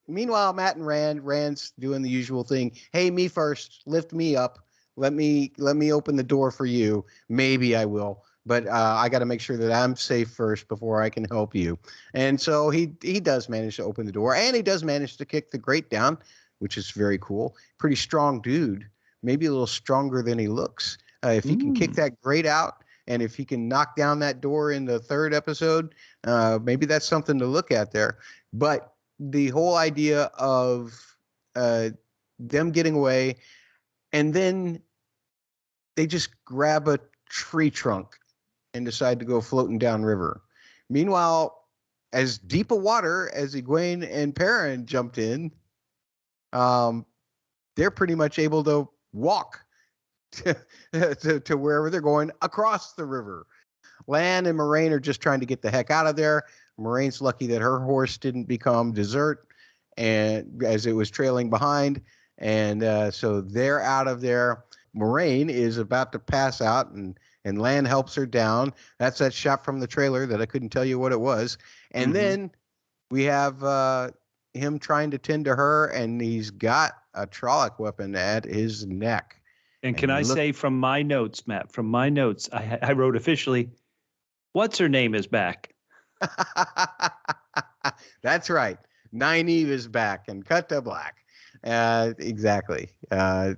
Meanwhile, Matt and Rand's doing the usual thing. Hey, me first. Lift me up. Let me open the door for you. Maybe I will. But I got to make sure that I'm safe first before I can help you. And so he does manage to open the door, and he does manage to kick the grate down, which is very cool. Pretty strong dude. Maybe a little stronger than he looks. If he can kick that grate out, And if he can knock down that door in the third episode, maybe that's something to look at there. But the whole idea of them getting away, and then they just grab a tree trunk and decide to go floating downriver. Meanwhile, as deep a water as Egwene and Perrin jumped in, they're pretty much able to walk to wherever they're going across the river. Lan and Moraine are just trying to get the heck out of there. Moraine's lucky that her horse didn't become dessert, and as it was trailing behind, and so they're out of there. Moraine is about to pass out, and Lan helps her down. That's that shot from the trailer that I couldn't tell you what it was. And then we have him trying to tend to her, and he's got a Trolloc weapon at his neck. And can I say from my notes, Matt, from my notes, I wrote officially, what's her name is back. That's right. Nynaeve is back and cut to black. Exactly.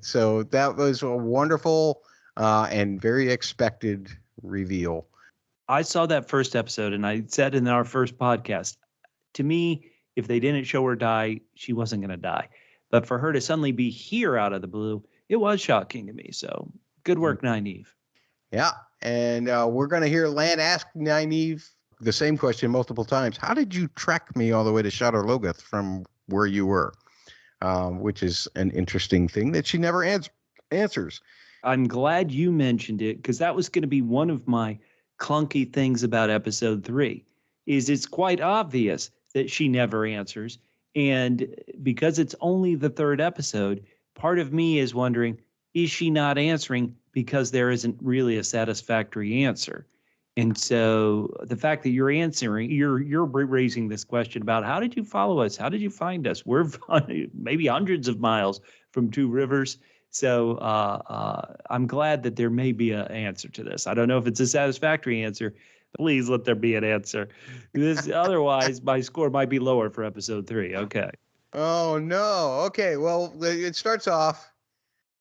So that was a wonderful and very expected reveal. I saw that first episode, and I said in our first podcast, to me, if they didn't show her die, she wasn't going to die. But for her to suddenly be here out of the blue, it was shocking to me. So good work, Nynaeve. Yeah. And we're going to hear Lan ask Nynaeve the same question multiple times. How did you track me all the way to Shadar Logoth from where you were? Which is an interesting thing that she never answers. I'm glad you mentioned it, because that was going to be one of my clunky things about episode 3, is it's quite obvious that she never answers. And because it's only the third episode, part of me is wondering, is she not answering because there isn't really a satisfactory answer? And so the fact that you're answering, you're raising this question about how did you follow us? How did you find us? We're maybe hundreds of miles from Two Rivers. So I'm glad that there may be an answer to this. I don't know if it's a satisfactory answer. Please let there be an answer. Otherwise, my score might be lower for episode 3. Okay. Oh, no. Okay. Well, it starts off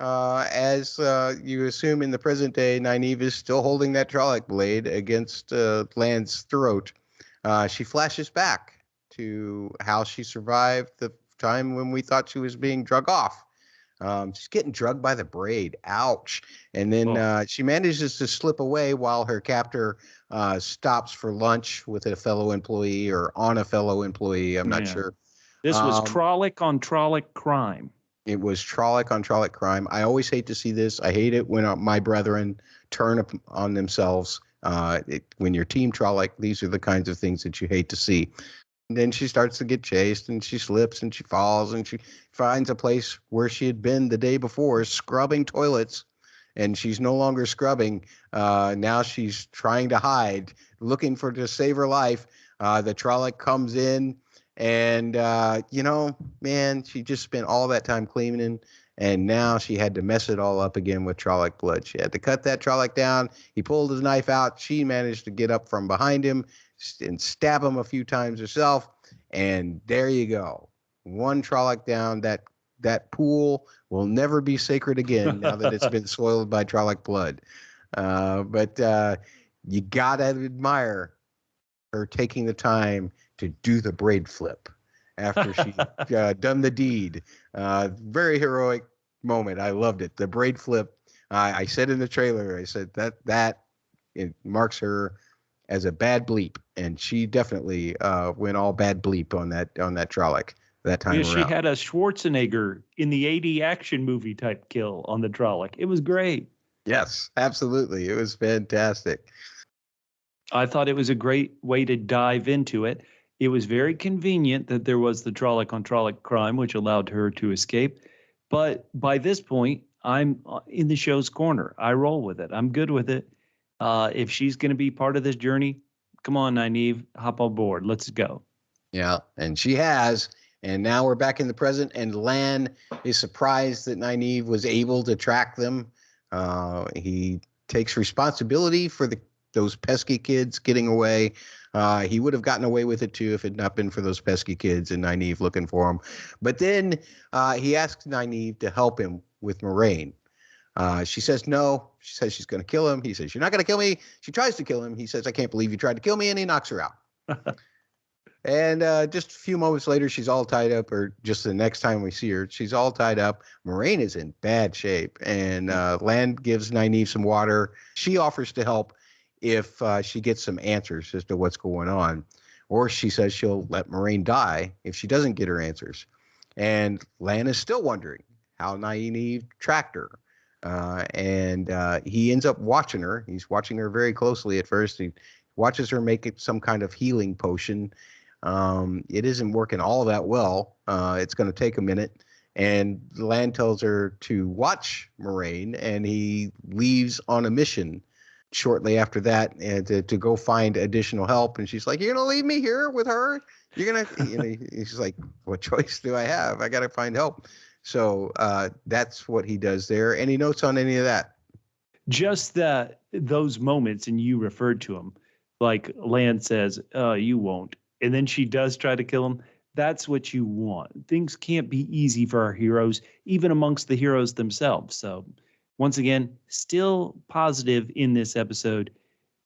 as you assume in the present day, Nynaeve is still holding that Trolloc blade against Lan's throat. She flashes back to how she survived the time when we thought she was being drug off. She's getting drugged by the braid. Ouch. And then she manages to slip away while her captor stops for lunch with a fellow employee or on a fellow employee. I'm not sure. This was Trolloc on Trolloc crime. It was Trolloc on Trolloc crime. I always hate to see this. I hate it when my brethren turn up on themselves. When you're Team Trolloc, these are the kinds of things that you hate to see. And then she starts to get chased, and she slips, and she falls, and she finds a place where she had been the day before, scrubbing toilets, and she's no longer scrubbing. Now she's trying to hide, looking to save her life. The Trolloc comes in, and, man, she just spent all that time cleaning, and now she had to mess it all up again with Trolloc blood. She had to cut that Trolloc down. He pulled his knife out. She managed to get up from behind him and stab him a few times herself, and there you go. One Trolloc down. That pool will never be sacred again now that it's been soiled by Trolloc blood. But you gotta admire her taking the time to do the braid flip after she done the deed. Very heroic moment. I loved it. The braid flip. I said in the trailer, I said that it marks her as a bad bleep, and she definitely went all bad bleep on that Trolloc that time around. She had a Schwarzenegger in the 80 action movie type kill on the Trolloc. It was great. Yes, absolutely. It was fantastic. I thought it was a great way to dive into it. It was very convenient that there was the Trolloc on Trolloc crime, which allowed her to escape. But by this point, I'm in the show's corner. I roll with it. I'm good with it. If she's going to be part of this journey, come on, Nynaeve, hop on board. Let's go. Yeah, and she has. And now we're back in the present, and Lan is surprised that Nynaeve was able to track them. He takes responsibility for those pesky kids getting away. He would have gotten away with it, too, if it had not been for those pesky kids and Nynaeve looking for him. But then he asks Nynaeve to help him with Moraine. She says no. She says she's going to kill him. He says, "You're not going to kill me." She tries to kill him. He says, "I can't believe you tried to kill me," and he knocks her out. And just a few moments later, she's all tied up, or just the next time we see her, she's all tied up. Moraine is in bad shape, and Lan gives Nynaeve some water. She offers to help if she gets some answers as to what's going on. Or she says she'll let Moraine die if she doesn't get her answers. And Lan is still wondering how Nynaeve tracked her. And he ends up watching her. He's watching her very closely at first. He watches her make it some kind of healing potion. It isn't working all that well. It's going to take a minute. And Lan tells her to watch Moraine, and he leaves on a mission shortly after that, and to go find additional help. And she's like, "You're going to leave me here with her? You're going to," he's like, "What choice do I have? I got to find help." So that's what he does there. Any notes on any of that? Just those moments, and you referred to them, like Lan says, "You won't," and then she does try to kill him. That's what you want. Things can't be easy for our heroes, even amongst the heroes themselves. So once again, still positive in this episode,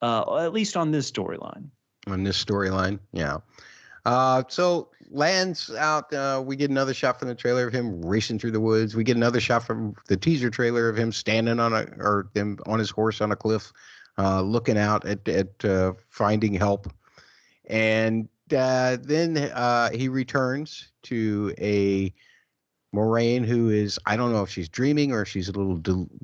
at least on this storyline. On this storyline, yeah. So Lan's out. We get another shot from the trailer of him racing through the woods. We get another shot from the teaser trailer of him standing on his horse on a cliff, looking out at finding help. And then he returns to a Moraine who is, I don't know if she's dreaming or if she's a little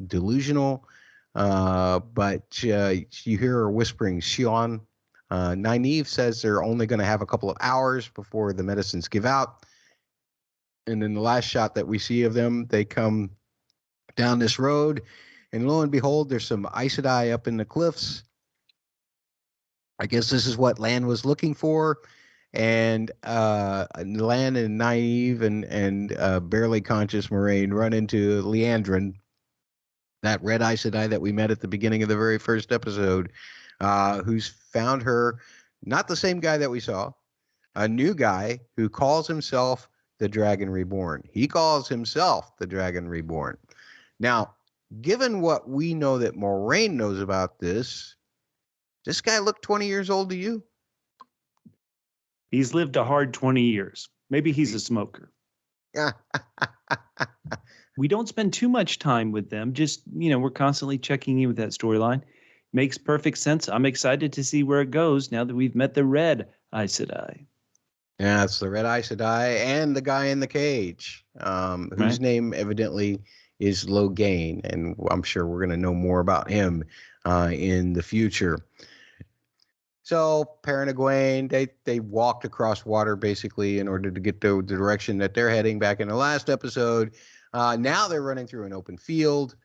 delusional, but you hear her whispering, "Shion." Nynaeve says they're only going to have a couple of hours before the medicines give out. And then the last shot that we see of them, they come down this road, and lo and behold, there's some Aes Sedai up in the cliffs. I guess this is what Lan was looking for. And Lan and Nynaeve and barely conscious Moraine run into Liandrin, that red Aes Sedai that we met at the beginning of the very first episode, who's found her, not the same guy that we saw, a new guy who calls himself the Dragon Reborn. He calls himself the Dragon Reborn. Now, given what we know that Moraine knows about this guy look 20 years old to you? He's lived a hard 20 years. Maybe he's a smoker. Yeah. We don't spend too much time with them. Just, we're constantly checking in with that storyline. Makes perfect sense. I'm excited to see where it goes now that we've met the red Aes Sedai. Yeah, it's the red Aes Sedai and the guy in the cage, whose name evidently is Logain, and I'm sure we're going to know more about him in the future. So Perrin and Egwene, they walked across water basically in order to get the direction that they're heading back in the last episode. Now they're running through an open field,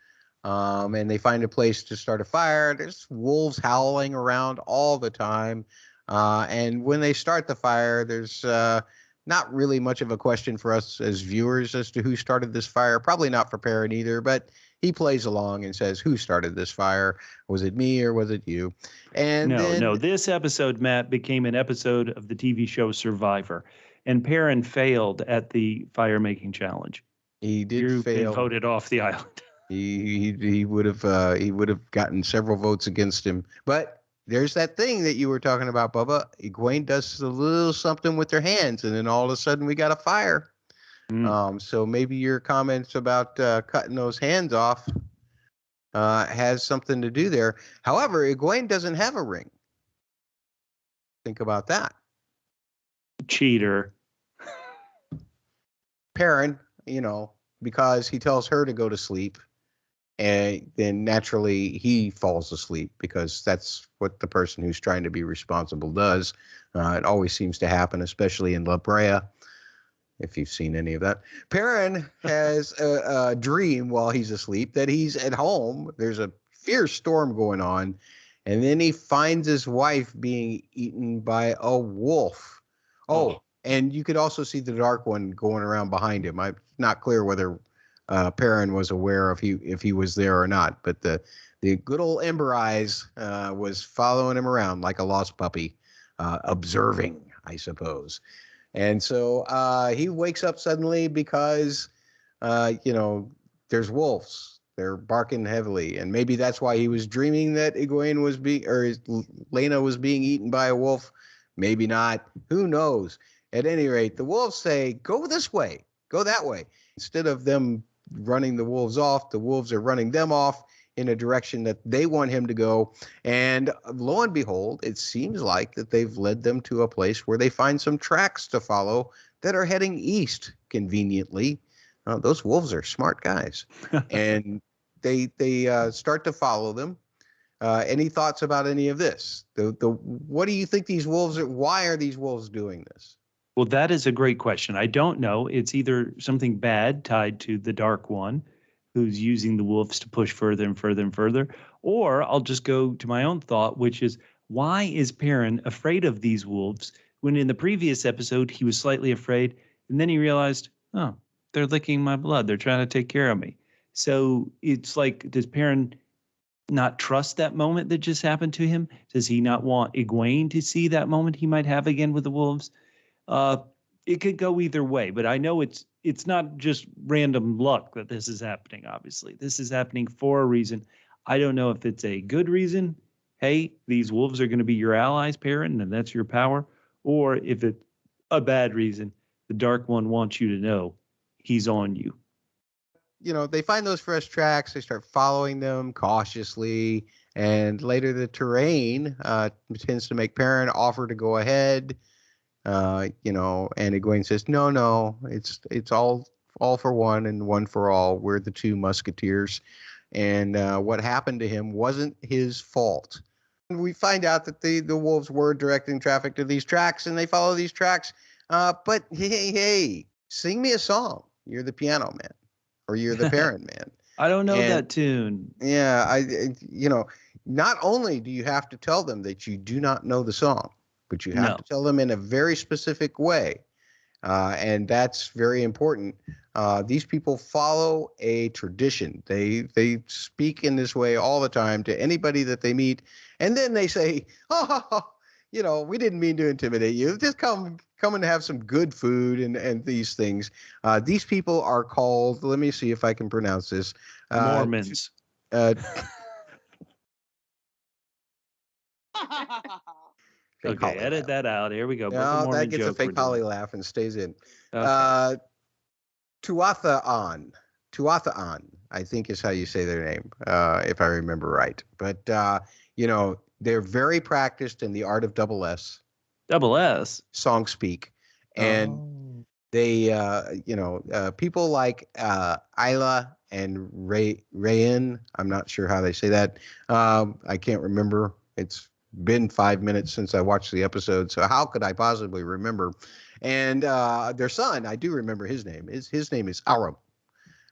and they find a place to start a fire. There's wolves howling around all the time. And when they start the fire, there's not really much of a question for us as viewers as to who started this fire. Probably not for Perrin either, but he plays along and says, "Who started this fire? Was it me or was it you?" And no. This episode, Matt, became an episode of the TV show Survivor, and Perrin failed at the fire-making challenge. He did fail. Been voted off the island. He would have gotten several votes against him. But there's that thing that you were talking about, Bubba. Egwene does a little something with her hands, and then all of a sudden we got a fire. So maybe your comments about cutting those hands off has something to do there. However, Egwene doesn't have a ring. Think about that. Cheater. Perrin, because he tells her to go to sleep, and then naturally he falls asleep because that's what the person who's trying to be responsible does. It always seems to happen, especially in La Brea, if you've seen any of that. Perrin has a dream while he's asleep that he's at home. There's a fierce storm going on, and then he finds his wife being eaten by a wolf. And you could also see the Dark One going around behind him. I'm not clear whether Perrin was aware of if he was there or not, but the good old Ember Eyes was following him around like a lost puppy, observing, I suppose. And so he wakes up suddenly because, there's wolves They're barking heavily, and maybe that's why he was dreaming that Lena was being eaten by a wolf. Maybe not. Who knows? At any rate, the wolves say, "Go this way, go that way." Instead of them running the wolves off, the wolves are running them off in a direction that they want him to go. And lo and behold, it seems like that they've led them to a place where they find some tracks to follow that are heading east conveniently. Those wolves are smart guys. And they start to follow them. Any thoughts about any of this? What do you think these wolves are? Why are these wolves doing this? Well, that is a great question. I don't know. It's either something bad tied to the Dark One, who's using the wolves to push further and further and further, or I'll just go to my own thought, which is, why is Perrin afraid of these wolves when in the previous episode he was slightly afraid, and then he realized, oh, they're licking my blood. They're trying to take care of me. So it's like, does Perrin not trust that moment that just happened to him? Does he not want Egwene to see that moment he might have again with the wolves? It could go either way, but I know it's not just random luck that this is happening. Obviously, this is happening for a reason. I don't know if it's a good reason. Hey, these wolves are going to be your allies, Perrin, and that's your power. Or if it's a bad reason, the Dark One wants you to know he's on you. They find those fresh tracks. They start following them cautiously. And later the terrain tends to make Perrin offer to go ahead. And Egwene says, no, it's all for one and one for all. We're the two musketeers. And what happened to him wasn't his fault. We find out that the wolves were directing traffic to these tracks, and they follow these tracks. But hey, sing me a song. You're the piano man, or you're the Perrin man. I don't know that tune. Yeah, not only do you have to tell them that you do not know the song, but you have to tell them in a very specific way. And that's very important. These people follow a tradition. They speak in this way all the time to anybody that they meet. And then they say, we didn't mean to intimidate you. Just come and have some good food and these things. These people are called, let me see if I can pronounce this. Mormons. Okay, edit that out. Here we go. No, that gets a fake Polly laugh and stays in. Okay. Tuatha'an, I think is how you say their name, if I remember right. But, they're very practiced in the art of double S. Double S? Song speak. And they, people like Isla and Rayan, I'm not sure how they say that. I can't remember. It's been 5 minutes since I watched the episode, so how could I possibly remember? And their son, I do remember his name. His name is Aram,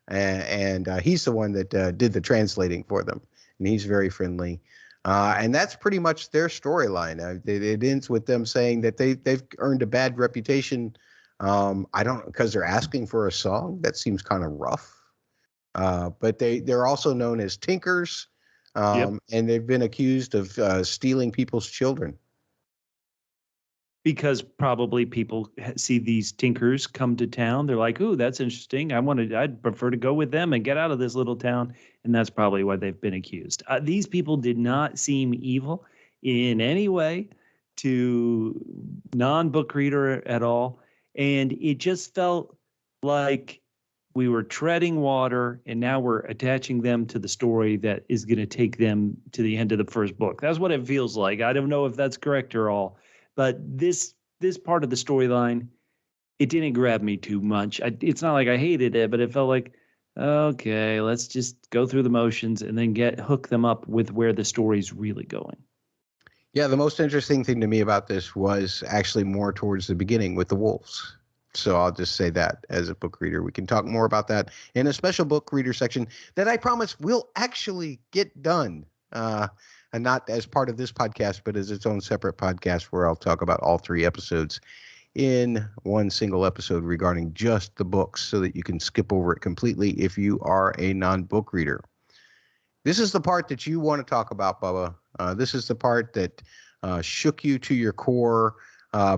and he's the one that did the translating for them, and he's very friendly. And that's pretty much their storyline. It ends with them saying that they've earned a bad reputation. Because they're asking for a song. That seems kind of rough. But they're also known as tinkers. And they've been accused of stealing people's children. Because probably people see these tinkers come to town. They're like, ooh, that's interesting. I'd prefer to go with them and get out of this little town. And that's probably why they've been accused. These people did not seem evil in any way to non-book reader at all. And it just felt like we were treading water, and now we're attaching them to the story that is going to take them to the end of the first book. That's what it feels like. I don't know if that's correct or all, but this part of the storyline, it didn't grab me too much. It's not like I hated it, but it felt like, okay, let's just go through the motions and then hook them up with where the story's really going. Yeah, the most interesting thing to me about this was actually more towards the beginning with the wolves. So I'll just say that as a book reader. We can talk more about that in a special book reader section that I promise will actually get done. And not as part of this podcast, but as its own separate podcast where I'll talk about all 3 episodes in one single episode regarding just the books so that you can skip over it completely if you are a non-book reader. This is the part that you want to talk about, Bubba. This is the part that shook you to your core.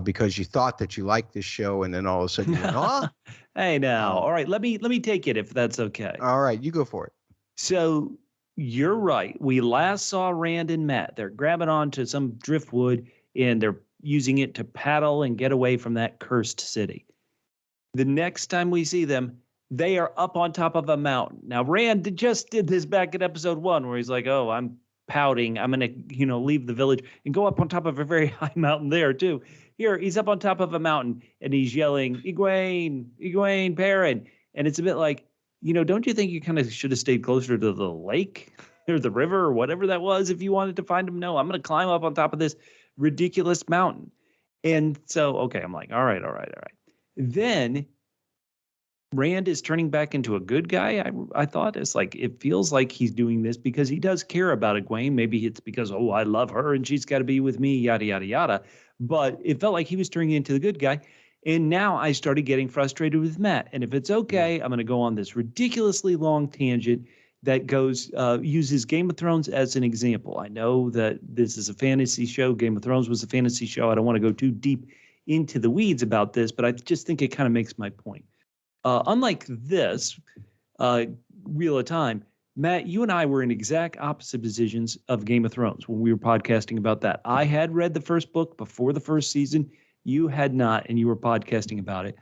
Because you thought that you liked this show, and then all of a sudden you went, Hey, now. All right, let me take it if that's okay. All right, you go for it. So you're right. We last saw Rand and Matt. They're grabbing onto some driftwood and they're using it to paddle and get away from that cursed city. The next time we see them, they are up on top of a mountain. Now, Rand just did this back in episode 1 where he's like, oh, I'm pouting. I'm going to, leave the village and go up on top of a very high mountain there, too. Here, he's up on top of a mountain and he's yelling, Egwene, Egwene, Perrin. And it's a bit like, don't you think you kind of should have stayed closer to the lake or the river or whatever that was if you wanted to find him? No, I'm going to climb up on top of this ridiculous mountain. And so, okay, I'm like, all right. Then Rand is turning back into a good guy. I thought it's like, it feels like he's doing this because he does care about Egwene. Maybe it's because, oh, I love her and she's got to be with me, yada, yada, yada. But it felt like he was turning into the good guy. And now I started getting frustrated with Matt. And if it's okay, I'm going to go on this ridiculously long tangent that uses Game of Thrones as an example. I know that this is a fantasy show. Game of Thrones was a fantasy show. I don't want to go too deep into the weeds about this, but I just think it kind of makes my point. Unlike this, Wheel of Time, Matt, you and I were in exact opposite positions of Game of Thrones when we were podcasting about that. I had read the first book before the first season. You had not, and you were podcasting about it.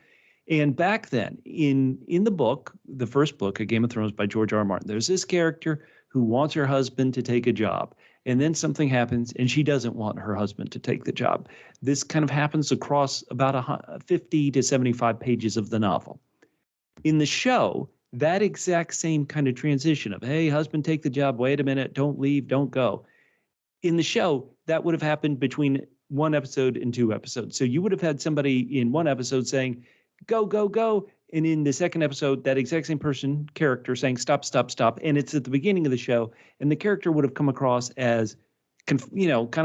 And back then, in the book, the first book, A Game of Thrones by George R. R. Martin, there's this character who wants her husband to take a job. And then something happens, and she doesn't want her husband to take the job. This kind of happens across about 50 to 75 pages of the novel. In the show, that exact same kind of transition of, hey, husband, take the job, wait a minute, don't leave, don't go. In the show, that would have happened between 1 episode and 2 episodes. So you would have had somebody in 1 episode saying, go, go, go. And in the second episode, that exact same character saying, stop, stop, stop. And it's at the beginning of the show. And the character would have come across as, kind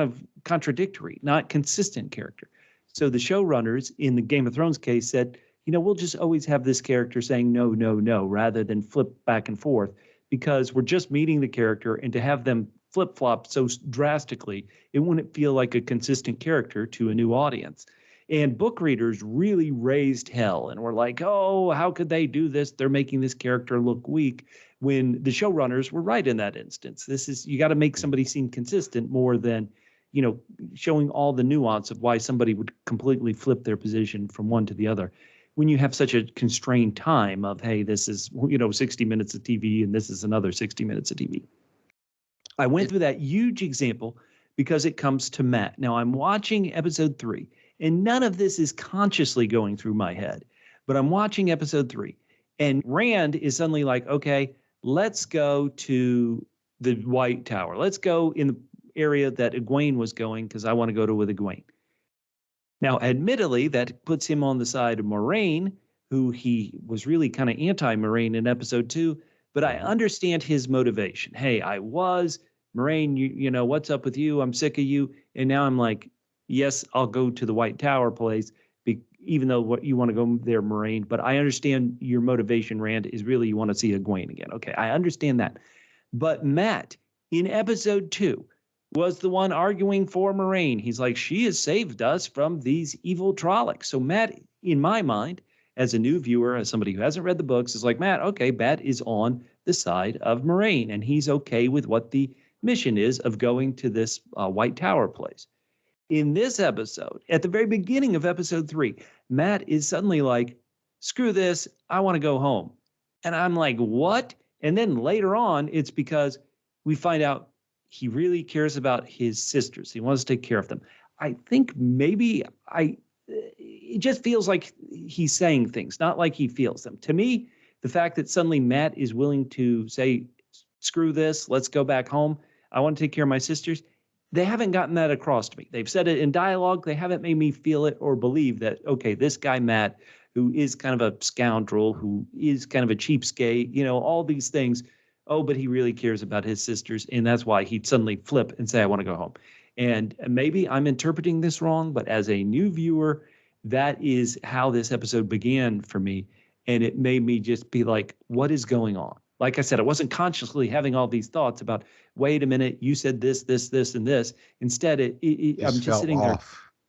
of contradictory, not consistent character. So the showrunners in the Game of Thrones case said, we'll just always have this character saying no, no, no, rather than flip back and forth, because we're just meeting the character, and to have them flip-flop so drastically, it wouldn't feel like a consistent character to a new audience. And book readers really raised hell and were like, oh, how could they do this? They're making this character look weak, when the showrunners were right in that instance. You got to make somebody seem consistent more than, showing all the nuance of why somebody would completely flip their position from one to the other. When you have such a constrained time of, hey, this is, 60 minutes of TV and this is another 60 minutes of TV. I went through that huge example because it comes to Matt. Now I'm watching episode 3, and none of this is consciously going through my head, but I'm watching episode 3, and Rand is suddenly like, okay, let's go to the White Tower. Let's go in the area that Egwene was going because I want to go to with Egwene. Now, admittedly, that puts him on the side of Moraine, who he was really kind of anti-Moraine in episode 2, but I understand his motivation. Hey, I was, Moraine, you know, what's up with you? I'm sick of you. And now I'm like, yes, I'll go to the White Tower place, even though what you want to go there, Moraine, but I understand your motivation, Rand, is really you want to see Egwene again. Okay, I understand that. But Matt, in episode 2, was the one arguing for Moraine. He's like, she has saved us from these evil Trollocs. So Matt, in my mind, as a new viewer, as somebody who hasn't read the books, is like, Matt, okay, Matt is on the side of Moraine, and he's okay with what the mission is of going to this White Tower place. In this episode, at the very beginning of episode 3, Matt is suddenly like, screw this, I want to go home. And I'm like, what? And then later on, it's because we find out he really cares about his sisters. He wants to take care of them. I think maybe it just feels like he's saying things, not like he feels them. To me, the fact that suddenly Matt is willing to say, screw this, let's go back home, I want to take care of my sisters, they haven't gotten that across to me. They've said it in dialogue. They haven't made me feel it or believe that, okay, this guy, Matt, who is kind of a scoundrel, who is kind of a cheapskate, you know, all these things, oh, but he really cares about his sisters, and that's why he'd suddenly flip and say, I want to go home. And maybe I'm interpreting this wrong, but as a new viewer, that is how this episode began for me, and it made me just be like, what is going on? Like I said, I wasn't consciously having all these thoughts about, wait a minute, you said this, this, this, and this. Instead, I'm just sitting there.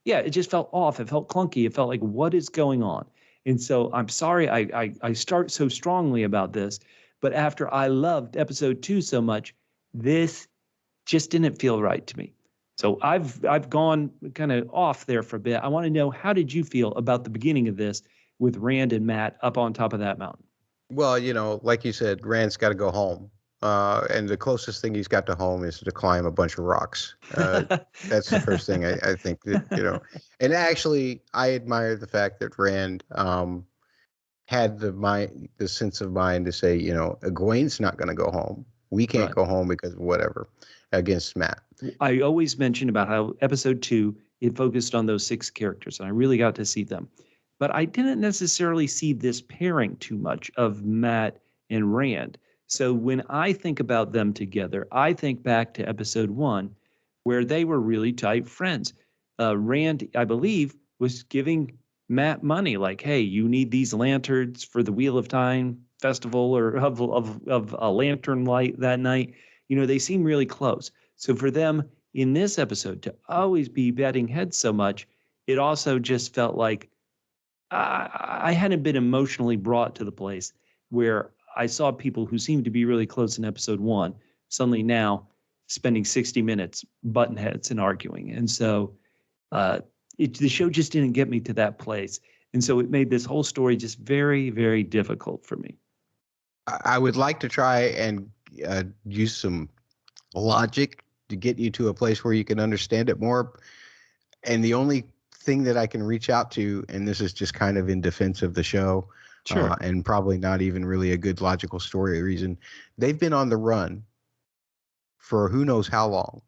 Yeah, it just felt off. It felt clunky. It felt like, what is going on? And so I'm sorry I start so strongly about this, But after I loved episode 2 so much, this just didn't feel right to me. So I've gone kind of off there for a bit. I want to know, how did you feel about the beginning of this with Rand and Matt up on top of that mountain? Well, like you said, Rand's got to go home. And the closest thing he's got to home is to climb a bunch of rocks. That's the first thing I think that. And actually, I admire the fact that Rand had the sense of mind to say, Egwene's not going to go home. We can't go home because of whatever against Matt. I always mention about how episode 2, it focused on those 6 characters, and I really got to see them. But I didn't necessarily see this pairing too much of Matt and Rand. So when I think about them together, I think back to episode 1, where they were really tight friends. Rand, I believe, was giving Matt money, like, hey, you need these lanterns for the Wheel of Time festival, or of a lantern light that night. They seem really close. So for them in this episode to always be butting heads so much, it also just felt like I hadn't been emotionally brought to the place where I saw people who seemed to be really close in episode 1 suddenly now spending 60 minutes button heads and arguing. And so the show just didn't get me to that place. And so it made this whole story just very, very difficult for me. I would like to try and use some logic to get you to a place where you can understand it more. And the only thing that I can reach out to, and this is just kind of in defense of the show, Sure. And probably not even really a good logical story reason, they've been on the run for who knows how long,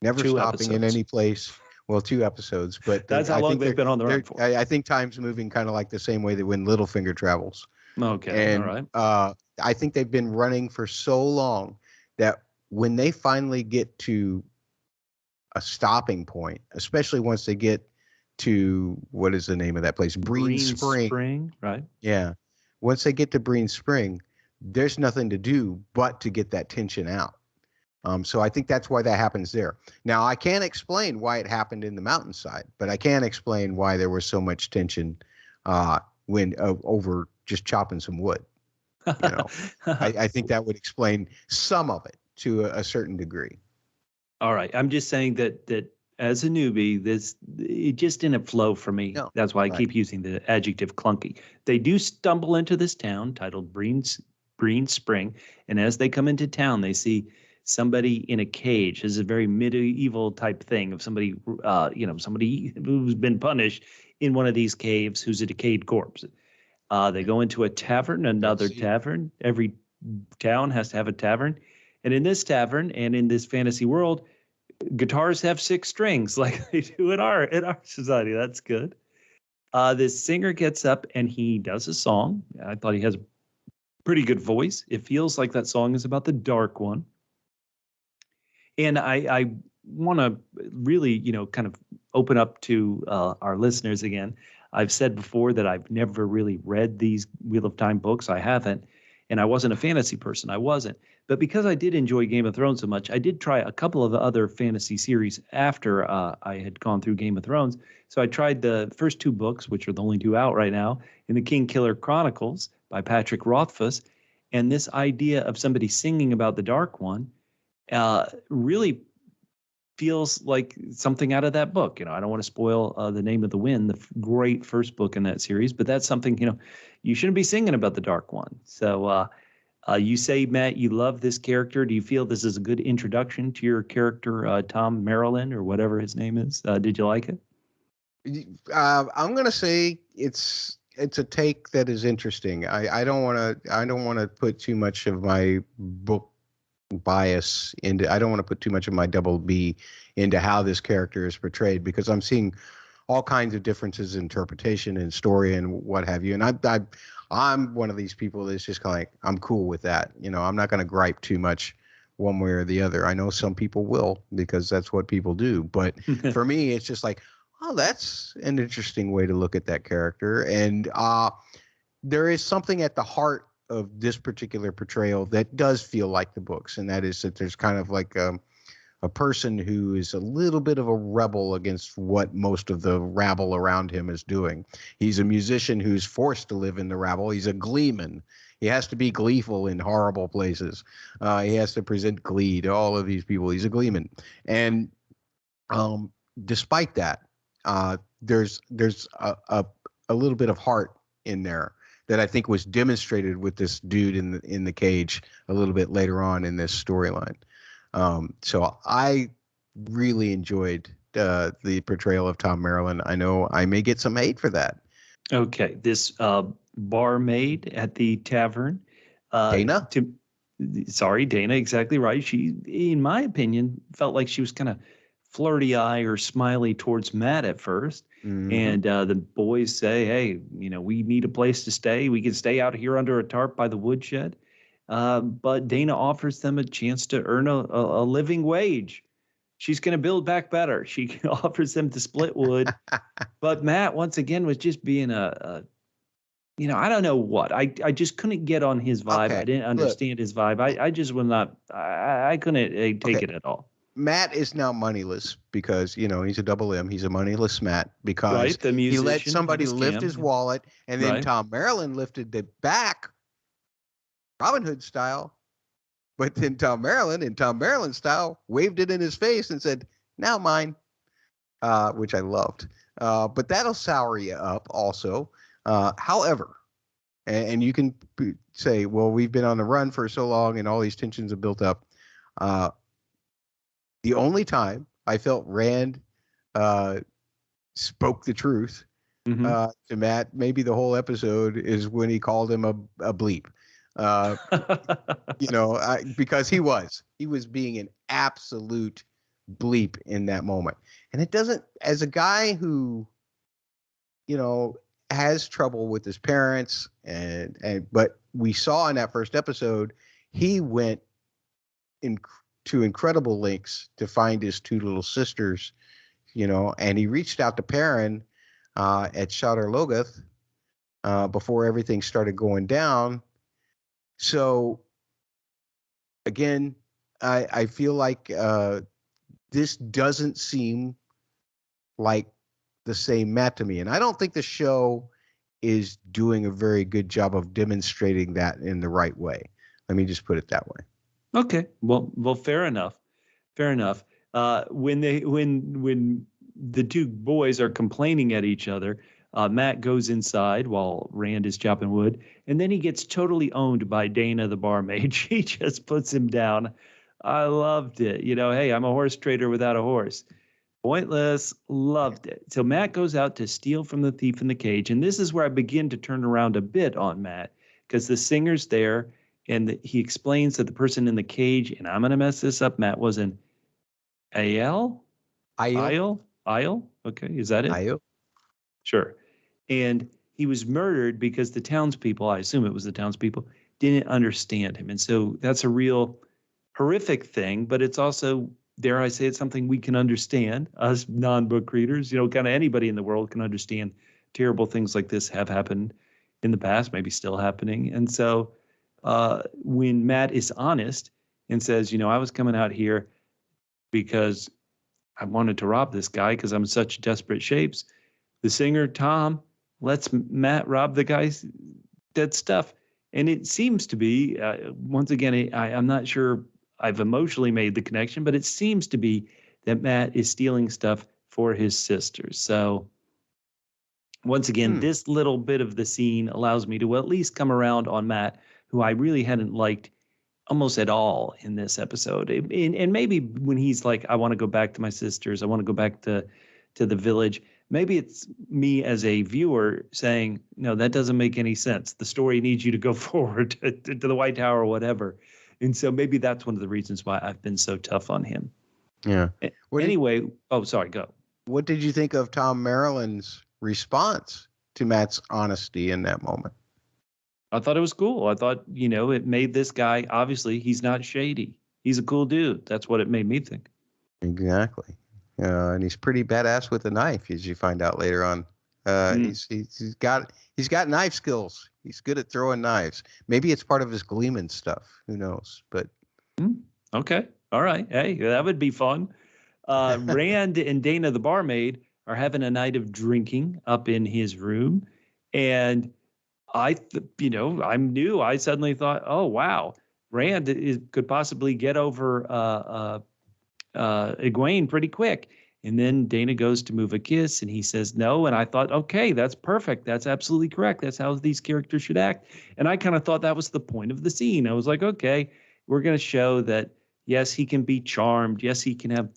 never 2 stopping in episodes. any place. Well, 2 episodes, but That's how long they've been on the run for. I think time's moving kind of like the same way that when Littlefinger travels. Okay, And all right. I think they've been running for so long that when they finally get to a stopping point, especially once they get to, what is the name of that place? Breen Spring. Right. Yeah. Once they get to Breen Spring, there's nothing to do but to get that tension out. So I think that's why that happens there. Now, I can't explain why it happened in the mountainside, but I can explain why there was so much tension when over just chopping some wood. I think that would explain some of it to a certain degree. All right. I'm just saying that as a newbie, it just didn't flow for me. No, That's why I right. keep using the adjective clunky. They do stumble into this town titled Breen Spring, and as they come into town, they see somebody in a cage. This is a very medieval type thing of somebody, somebody who's been punished in one of these caves, who's a decayed corpse. They go into a tavern, another tavern. Every town has to have a tavern. And in this tavern and in this fantasy world, guitars have 6 strings like they do in our society. That's good. This singer gets up and he does a song. I thought he has a pretty good voice. It feels like that song is about the Dark One. And I want to really, kind of open up to our listeners again. I've said before that I've never really read these Wheel of Time books. I haven't. And I wasn't a fantasy person. I wasn't. But because I did enjoy Game of Thrones so much, I did try a couple of the other fantasy series after I had gone through Game of Thrones. So I tried the first 2 books, which are the only 2 out right now, in the King Killer Chronicles by Patrick Rothfuss. And this idea of somebody singing about the Dark One really feels like something out of that book. I don't want to spoil The Name of the Wind, the great first book in that series, but that's something, you shouldn't be singing about the Dark One. So you say, Matt, you love this character. Do you feel this is a good introduction to your character, Tom Maryland, or whatever his name is? Did you like it? I'm going to say it's a take that is interesting. I don't want to put too much of my book bias into, I don't want to put too much of my double B into how this character is portrayed, because I'm seeing all kinds of differences in interpretation and story and what have you. And I'm one of these people that's just kind of like, I'm cool with that. I'm not going to gripe too much one way or the other. I know some people will, because that's what people do. But for me, it's just like, oh, that's an interesting way to look at that character. And there is something at the heart of this particular portrayal that does feel like the books, and that is that there's kind of like a person who is a little bit of a rebel against what most of the rabble around him is doing. He's a musician who's forced to live in the rabble. He's a gleeman. He has to be gleeful in horrible places. He has to present glee to all of these people. He's a gleeman. And despite that, there's a little bit of heart in there that I think was demonstrated with this dude in the cage a little bit later on in this storyline. So I really enjoyed the portrayal of Tom Maryland. I know I may get some hate for that. Okay, this barmaid at the tavern, Dana? Dana, exactly right. She, in my opinion, felt like she was kind of flirty-eye or smiley towards Matt at first. Mm-hmm. And the boys say, hey, we need a place to stay. We can stay out here under a tarp by the woodshed. But Dana offers them a chance to earn a living wage. She's going to build back better. She offers them to split wood. But Matt, once again, was just being I don't know what. I just couldn't get on his vibe. Okay, I didn't understand his vibe. I just was not, I couldn't take it at all. Matt is now moneyless because, he's a double M. He's a moneyless Matt because the he let musician somebody had a lift scam. his wallet, and then Right. Tom Maryland lifted it back, Robin Hood style. But then Tom Maryland, in Tom Maryland style, waved it in his face and said, now mine, which I loved. But that'll sour you up also. However, and you can say, well, we've been on the run for so long and all these tensions have built up. The only time I felt Rand spoke the truth to Matt, maybe the whole episode, is when he called him a bleep. Because he was being an absolute bleep in that moment. And it doesn't, as a guy who, has trouble with his parents but we saw in that first episode, he went to incredible lengths to find his two little sisters, and he reached out to Perrin at Shadar Logoth before everything started going down. So again, I feel like this doesn't seem like the same Matt to me. And I don't think the show is doing a very good job of demonstrating that in the right way. Let me just put it that way. Okay. Well, fair enough. Fair enough. When the two boys are complaining at each other, Matt goes inside while Rand is chopping wood, and then he gets totally owned by Dana, the barmaid. She just puts him down. I loved it. Hey, I'm a horse trader without a horse. Pointless. Loved it. So Matt goes out to steal from the thief in the cage, and this is where I begin to turn around a bit on Matt, because the singer's there, and he explains that the person in the cage, and I'm going to mess this up, Matt, was an Aiel? Okay, is that it? Aiel. Sure. And he was murdered because the townspeople, I assume it was the townspeople, didn't understand him. And so that's a real horrific thing, but it's also, dare I say, it's something we can understand, us non-book readers. Kind of anybody in the world can understand terrible things like this have happened in the past, maybe still happening. And so when Matt is honest and says, I was coming out here because I wanted to rob this guy because I'm in such desperate shapes, the singer, Tom, lets Matt rob the guy's dead stuff. And it seems to be, once again, I'm not sure I've emotionally made the connection, but it seems to be that Matt is stealing stuff for his sisters. So once again, this little bit of the scene allows me to at least come around on Matt, who I really hadn't liked almost at all in this episode. And maybe when he's like, I want to go back to my sisters, I want to go back to the village, maybe it's me as a viewer saying, no, that doesn't make any sense. The story needs you to go forward to the White Tower or whatever. And so maybe that's one of the reasons why I've been so tough on him. Yeah. Sorry, go. What did you think of Tom Maryland's response to Matt's honesty in that moment? I thought it was cool. I thought, it made this guy, obviously, he's not shady. He's a cool dude. That's what it made me think. Exactly. And he's pretty badass with a knife, as you find out later on. He's got knife skills. He's good at throwing knives. Maybe it's part of his Gleeman stuff. Who knows? But okay, all right. Hey, that would be fun. Rand and Dana, the barmaid, are having a night of drinking up in his room, and I'm new. I suddenly thought, oh, wow, Rand could possibly get over Egwene pretty quick. And then Dana goes to move a kiss and he says no. And I thought, okay, that's perfect. That's absolutely correct. That's how these characters should act. And I kind of thought that was the point of the scene. I was like, okay, we're going to show that, yes, he can be charmed. Yes, he can have,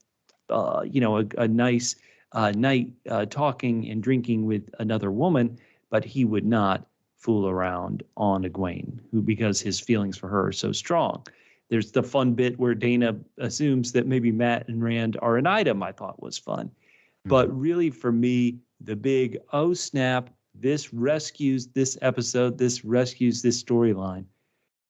a nice night talking and drinking with another woman, but he would not fool around on Egwene, because his feelings for her are so strong. There's the fun bit where Dana assumes that maybe Matt and Rand are an item. I thought was fun. But really, for me, the big, oh, snap, this rescues this episode, this rescues this storyline,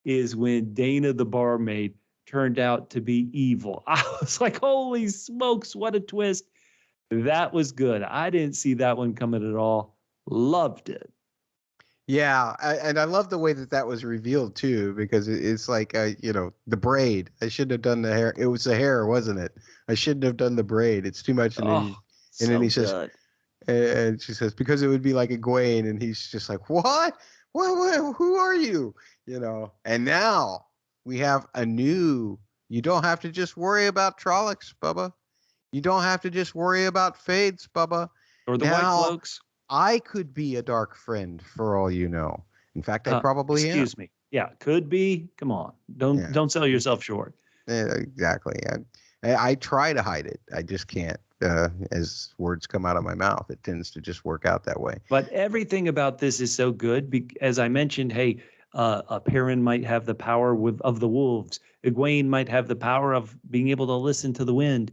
is when Dana the barmaid turned out to be evil. I was like, holy smokes, what a twist. That was good. I didn't see that one coming at all. Loved it. Yeah, and I love the way that was revealed too, because it's like, the braid. I shouldn't have done the hair. It was the hair, wasn't it? I shouldn't have done the braid. It's too much. And then he says, and she says, because it would be like Egwene, and he's just like, what? Who are you? And now we have you don't have to just worry about Trollocs, Bubba. You don't have to just worry about Fades, Bubba. Or the White Cloaks. I could be a dark friend for all you know. In fact, I probably am. Excuse me. Yeah, could be. Come on. Don't sell yourself short. Yeah, exactly. I try to hide it. I just can't. As words come out of my mouth, it tends to just work out that way. But everything about this is so good. As I mentioned, hey, Perrin might have the power of the wolves. Egwene might have the power of being able to listen to the wind.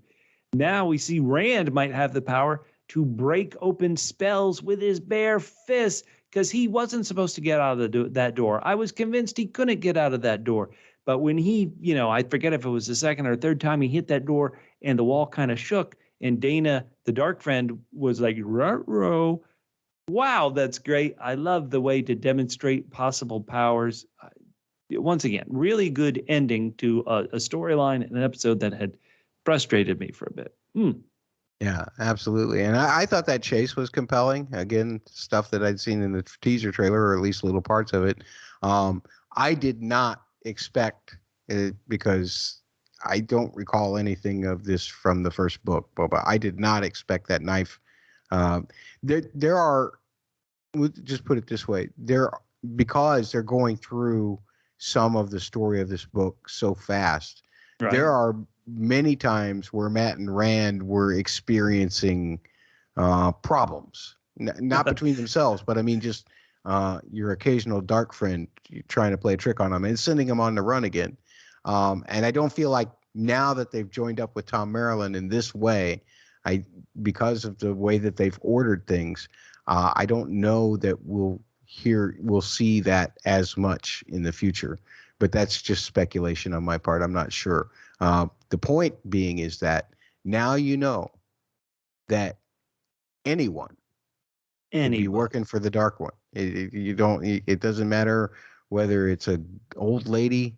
Now we see Rand might have the power to break open spells with his bare fists, because he wasn't supposed to get out of that door. I was convinced he couldn't get out of that door. But when he, I forget if it was the second or third time he hit that door and the wall kind of shook, and Dana, the dark friend, was like, ruh-roh. Wow, that's great. I love the way to demonstrate possible powers. Once again, really good ending to a storyline and an episode that had frustrated me for a bit. Yeah, absolutely. And I thought that chase was compelling. Again, stuff that I'd seen in the teaser trailer, or at least little parts of it. I did not expect it, because I don't recall anything of this from the first book, but I did not expect that knife. There are, we'll just put it this way, because they're going through some of the story of this book so fast, right. There are many times where Matt and Rand were experiencing problems, not between themselves, but I mean just your occasional dark friend trying to play a trick on them and sending them on the run again. And I don't feel like now that they've joined up with Tom Maryland in this way, because of the way that they've ordered things, I don't know that we'll see that as much in the future. But that's just speculation on my part. I'm not sure. The point being is that now you know that anyone can be working for the Dark One. It doesn't matter whether it's an old lady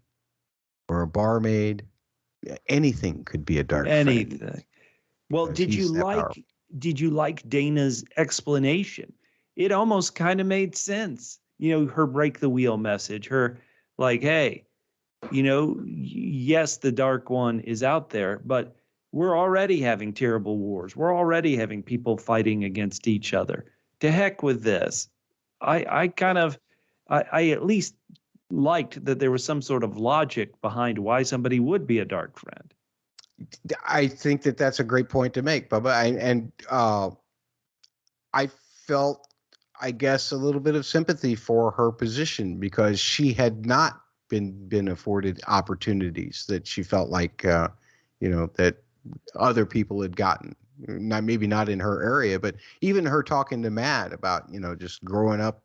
or a barmaid. Anything could be a dark anything. Friend. Well, did you like Dana's explanation? It almost kind of made sense. Her break the wheel message, her like, hey, yes, the Dark One is out there, but we're already having terrible wars. We're already having people fighting against each other. To heck with this. I at least liked that there was some sort of logic behind why somebody would be a dark friend. I think that that's a great point to make, Bubba. I felt, I guess, a little bit of sympathy for her position, because she had not been afforded opportunities that she felt like, that other people had gotten. Maybe not in her area, but even her talking to Matt about, just growing up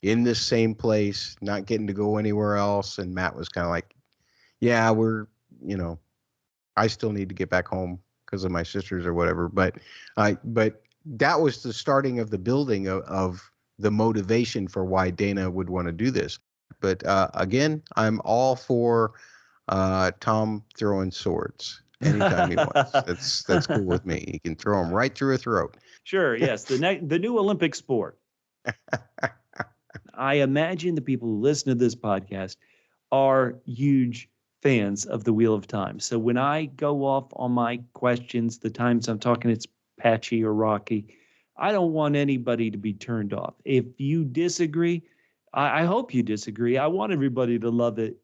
in this same place, not getting to go anywhere else. And Matt was kind of like, yeah, I still need to get back home because of my sisters or whatever. But that was the starting of the building of the motivation for why Dana would want to do this. But again, I'm all for Tom throwing swords anytime he wants. That's cool with me. He can throw them right through a throat. Sure. Yes. The new Olympic sport. I imagine the people who listen to this podcast are huge fans of the Wheel of Time. So when I go off on my questions, the times I'm talking it's patchy or rocky, I don't want anybody to be turned off. If you disagree, I hope you disagree. I want everybody to love it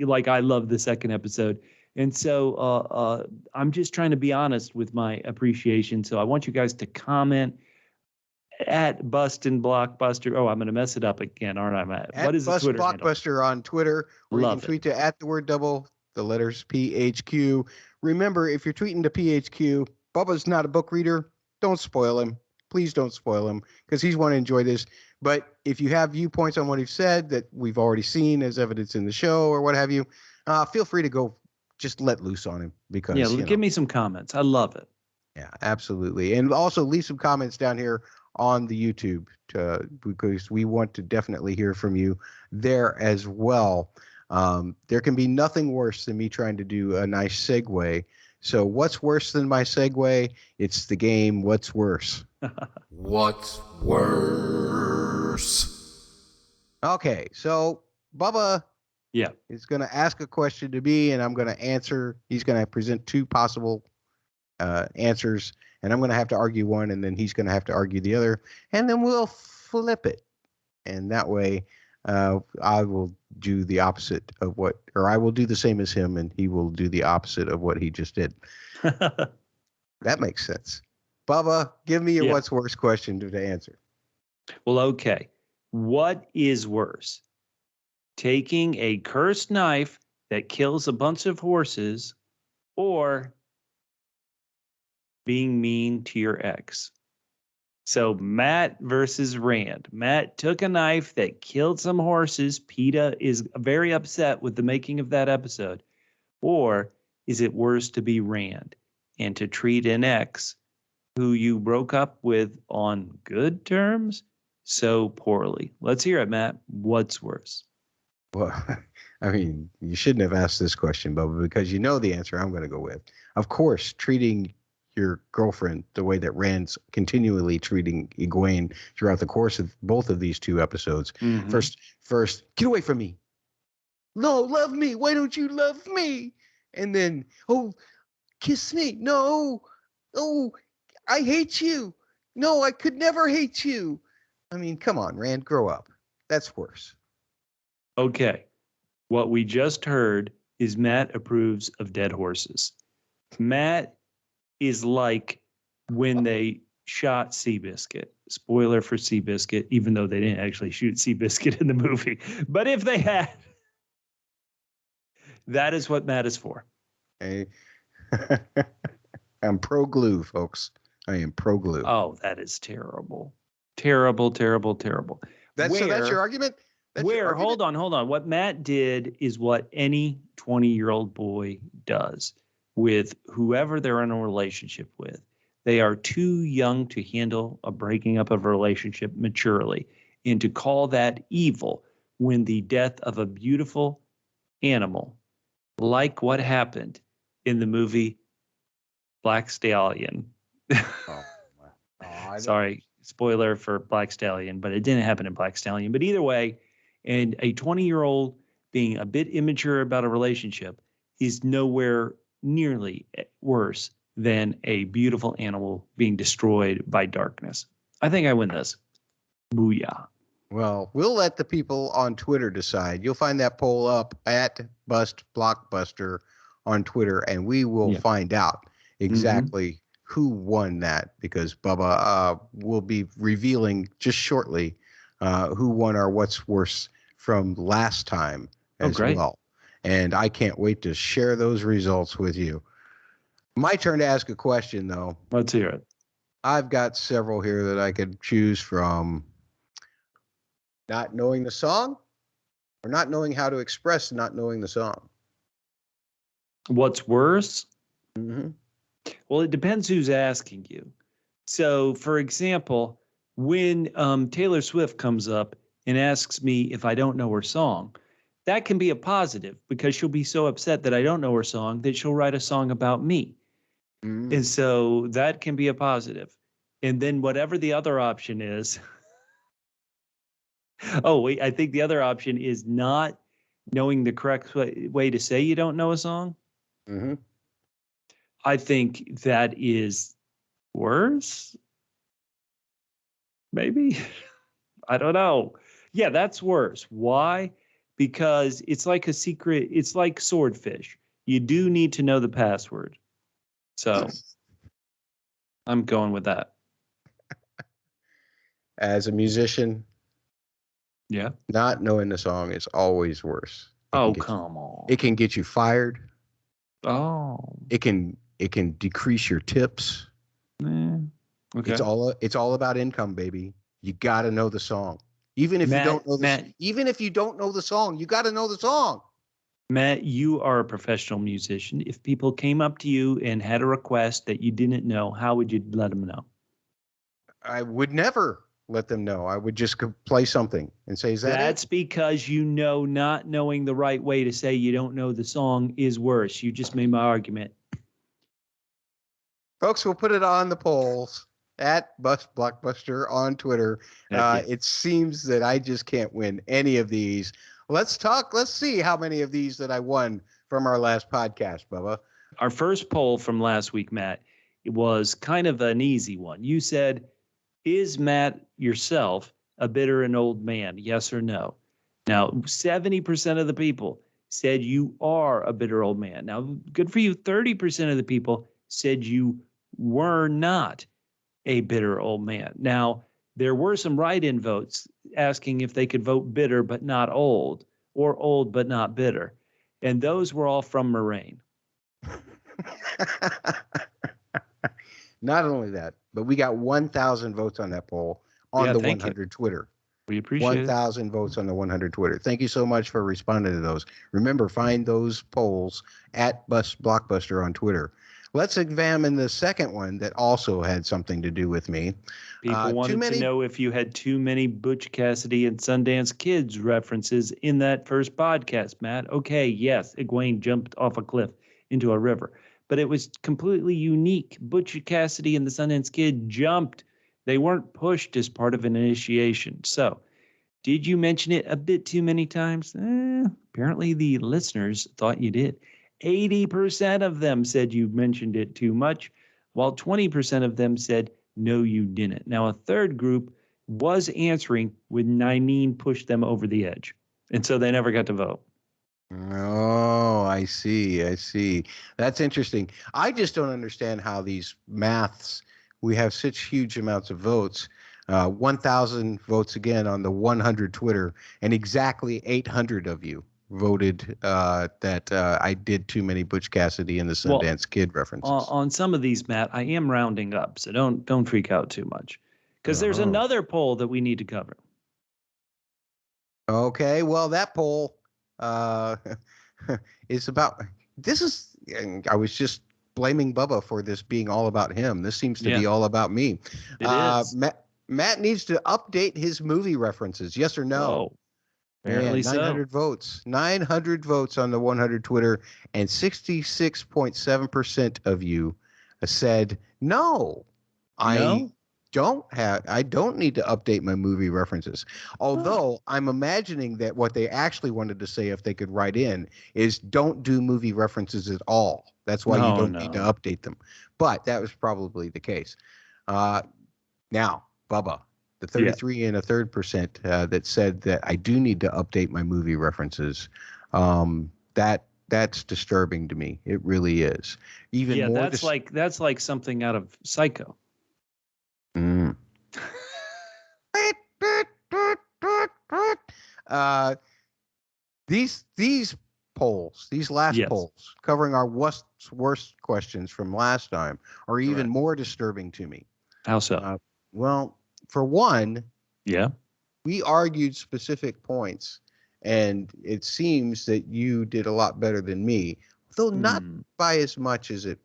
like I love the second episode. And so I'm just trying to be honest with my appreciation. So I want you guys to comment at Bustin' Blockbuster. Oh, I'm going to mess it up again, aren't I, Matt? At What is the Bust Twitter Blockbuster on Twitter, or you Love can tweet to at the word double, the letters PHQ. Remember, if you're tweeting to PHQ, Bubba's not a book reader. Don't spoil him. Please don't spoil him because he's want to enjoy this. But if you have viewpoints on what he's said that we've already seen as evidence in the show or what have you, feel free to go just let loose on him because give me some comments. I love it. Yeah, absolutely. And also leave some comments down here on the YouTube because we want to definitely hear from you there as well. There can be nothing worse than me trying to do a nice segue. So what's worse than my segue? It's the game What's Worse. What's worse? Okay, so Bubba is going to ask a question to me, and I'm going to answer. He's going to present two possible answers, and I'm going to have to argue one, and then he's going to have to argue the other, and then we'll flip it. And that way, I will do the opposite of what, or I will do the same as him, and he will do the opposite of what he just did. That makes sense. Bubba, give me your what's worse question to answer. Well, okay. What is worse? Taking a cursed knife that kills a bunch of horses or being mean to your ex? So Matt versus Rand. Matt took a knife that killed some horses. PETA is very upset with the making of that episode. Or is it worse to be Rand and to treat an ex who you broke up with on good terms so poorly? Let's hear it, Matt. What's worse? Well, I mean, you shouldn't have asked this question, Bubba, because you know the answer I'm going to go with. Of course, treating your girlfriend the way that Rand's continually treating Egwene throughout the course of both of these two episodes. Mm-hmm. First, get away from me. No, love me. Why don't you love me? And then, oh, kiss me. No. Oh, I hate you. No, I could never hate you. I mean, come on, Rand, grow up. That's worse. Okay. What we just heard is Matt approves of dead horses. Matt is like when they shot Seabiscuit. Spoiler for Seabiscuit, even though they didn't actually shoot Seabiscuit in the movie. But if they had, that is what Matt is for. Hey. I'm pro glue, folks. I am pro glue. Oh, that is terrible. Terrible, terrible, terrible. So that's your argument? Hold on. What Matt did is what any 20-year-old boy does with whoever they're in a relationship with. They are too young to handle a breaking up of a relationship maturely, and to call that evil when the death of a beautiful animal, like what happened in the movie Black Stallion. Sorry, spoiler for Black Stallion, but it didn't happen in Black Stallion. But either way, and a 20-year-old being a bit immature about a relationship is nowhere nearly worse than a beautiful animal being destroyed by darkness. I think I win this. Booyah. Well, we'll let the people on Twitter decide. You'll find that poll up at Bust Blockbuster on Twitter, and we will find out exactly who won that, because Bubba will be revealing just shortly who won our What's Worse from last time as well. And I can't wait to share those results with you. My turn to ask a question, though. Let's hear it. I've got several here that I could choose from. Not knowing the song, or not knowing how to express not knowing the song. What's worse? Mm-hmm. Well, it depends who's asking you. So, for example, when Taylor Swift comes up and asks me if I don't know her song, that can be a positive, because she'll be so upset that I don't know her song that she'll write a song about me. Mm-hmm. And so that can be a positive. And then whatever the other option is, Oh, wait, I think the other option is not knowing the correct way to say you don't know a song. Mm-hmm. I think that is worse. Maybe. I don't know. Yeah, that's worse. Why? Because it's like a secret. It's like swordfish. You do need to know the password. So I'm going with that. As a musician, Yeah. not knowing the song is always worse. Come on. It can get you fired. Oh. It can decrease your tips. Okay. It's all about income, baby. You got to know the song. Even if Matt, you don't know the song, you got to know the song. Matt, you are a professional musician. If people came up to you and had a request that you didn't know, how would you let them know? I would never let them know. I would just play something and say, "Is that That's it?" because not knowing the right way to say you don't know the song is worse. You just made my argument. Folks, we'll put it on the polls at Blockbuster on Twitter. It seems that I just can't win any of these. Let's see how many of these that I won from our last podcast, Bubba. Our first poll from last week, Matt, it was kind of an easy one. You said, is Matt yourself a bitter and old man? Yes or no? Now, 70% of the people said you are a bitter old man. Now, good for you. 30% of the people said you were not a bitter old man. Now, there were some write-in votes asking if they could vote bitter but not old, or old but not bitter. And those were all from Moraine. Not only that, but we got 1,000 votes on that poll on the 100 Twitter. We appreciate 1,000 votes on the 100 Twitter. Thank you so much for responding to those. Remember, find those polls at Blockbuster on Twitter. Let's examine the second one that also had something to do with me. People wanted to know if you had too many Butch Cassidy and Sundance Kids references in that first podcast, Matt. Okay, yes, Egwene jumped off a cliff into a river, but it was completely unique. Butch Cassidy and the Sundance Kid jumped. They weren't pushed as part of an initiation. So, did you mention it a bit too many times? Apparently the listeners thought you did. 80% of them said you mentioned it too much, while 20% of them said, no, you didn't. Now, a third group was answering when Nineen pushed them over the edge. And so they never got to vote. Oh, I see. That's interesting. I just don't understand how these maths, we have such huge amounts of votes. 1,000 votes again on the 100 Twitter, and exactly 800 of you voted that I did too many Butch Cassidy and the Sundance Kid references. On some of these, Matt, I am rounding up, so don't freak out too much, because there's another poll that we need to cover. Okay, well, that poll is about this. Is I was just blaming Bubba for this being all about him. This seems to be all about me. It is. Matt needs to update his movie references. Yes or no? Oh. Apparently 900 votes. 900 votes on the 100 Twitter, and 66.7% of you said no. I don't need to update my movie references. Although I'm imagining that what they actually wanted to say if they could write in is don't do movie references at all. That's why you don't need to update them. But that was probably the case. Now, Bubba, the 33 and a third percent that said that I do need to update my movie references. That's disturbing to me. It really is. Even more. That's like something out of Psycho. Mm. These polls, these last polls covering our worst questions from last time are even more disturbing to me. How so? Well, for one, we argued specific points, and it seems that you did a lot better than me, though not by as much as it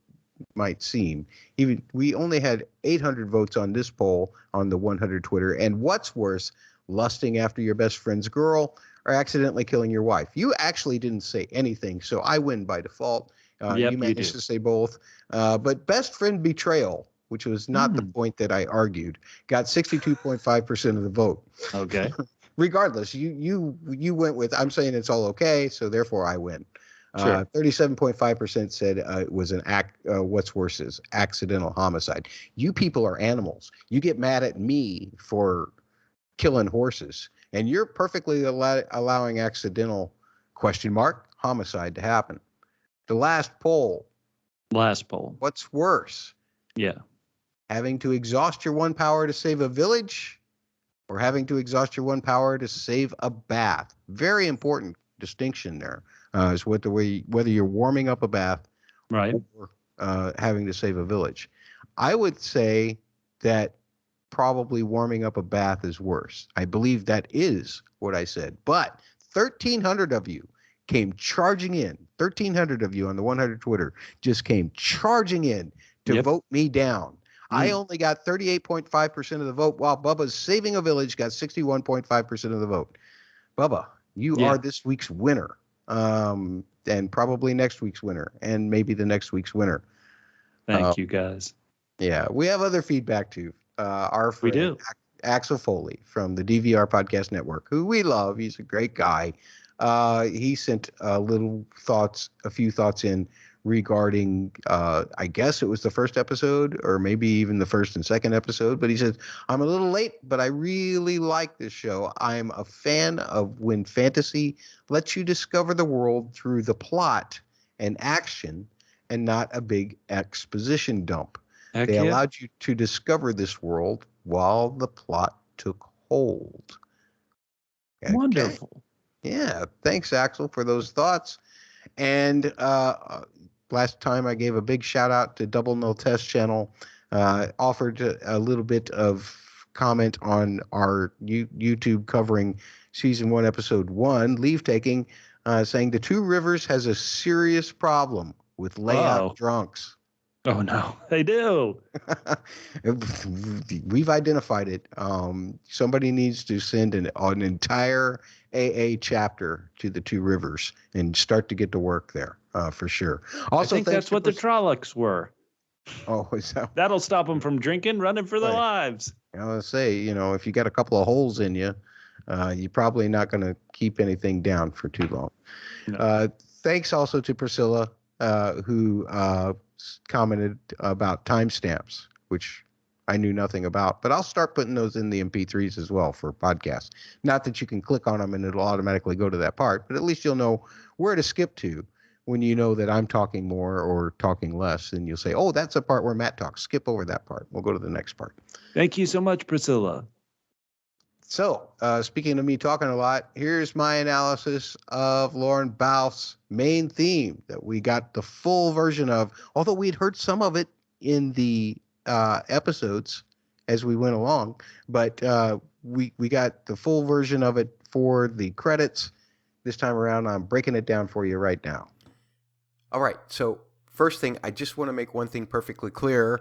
might seem. Even we only had 800 votes on this poll on the 100 Twitter, and what's worse, lusting after your best friend's girl or accidentally killing your wife. You actually didn't say anything, so I win by default. You managed to say both, but best friend betrayal, which was not the point that I argued, got 62.5% of the vote. Okay. regardless, you went with, I'm saying it's all okay, so therefore I win. Sure. 37.5% said it was an what's worse is accidental homicide. You people are animals. You get mad at me for killing horses, and you're perfectly allowing accidental homicide to happen. The last poll. What's worse? Yeah. Having to exhaust your one power to save a village, or having to exhaust your one power to save a bath? Very important distinction there. Is whether you're warming up a bath, right, or having to save a village. I would say that probably warming up a bath is worse. I believe that is what I said. But 1,300 of you came charging in. 1,300 of you on the 100 Twitter just came charging in to vote me down. I only got 38.5% of the vote, while Bubba's Saving a Village got 61.5% of the vote. Bubba, you are this week's winner. And probably next week's winner, and maybe the next week's winner. Thank you, guys. Yeah, we have other feedback too. Our friend, we do. Axel Foley from the DVR Podcast Network, who we love. He's a great guy. He sent a few thoughts in regarding, I guess it was the first episode, or maybe even the first and second episode. But he said, I'm a little late, but I really like this show. I'm a fan of when fantasy lets you discover the world through the plot and action and not a big exposition dump. They allowed you to discover this world while the plot took hold. Okay. Wonderful. Yeah. Thanks, Axel, for those thoughts. And last time I gave a big shout out to Double No Test Channel, offered a little bit of comment on our YouTube covering season 1, episode 1, Leave Taking, saying the Two Rivers has a serious problem with layout drunks. Oh, no, they do. We've identified it. Somebody needs to send an entire AA chapter to the Two Rivers and start to get to work there for sure. Also, I think that's what the Trollocs were. Oh, is that? That'll stop them from drinking, running for their lives. I was say, if you got a couple of holes in you, you're probably not going to keep anything down for too long. No. Thanks also to Priscilla, who commented about timestamps, which I knew nothing about, but I'll start putting those in the MP3s as well for podcasts. Not that you can click on them and it'll automatically go to that part, but at least you'll know where to skip to when you know that I'm talking more or talking less. And you'll say, oh, that's a part where Matt talks. Skip over that part. We'll go to the next part. Thank you so much, Priscilla. So, speaking of me talking a lot, here's my analysis of Lauren Balfe's main theme that we got the full version of, although we'd heard some of it in the episodes as we went along, but we got the full version of it for the credits. This time around, I'm breaking it down for you right now. All right, so first thing, I just want to make one thing perfectly clear.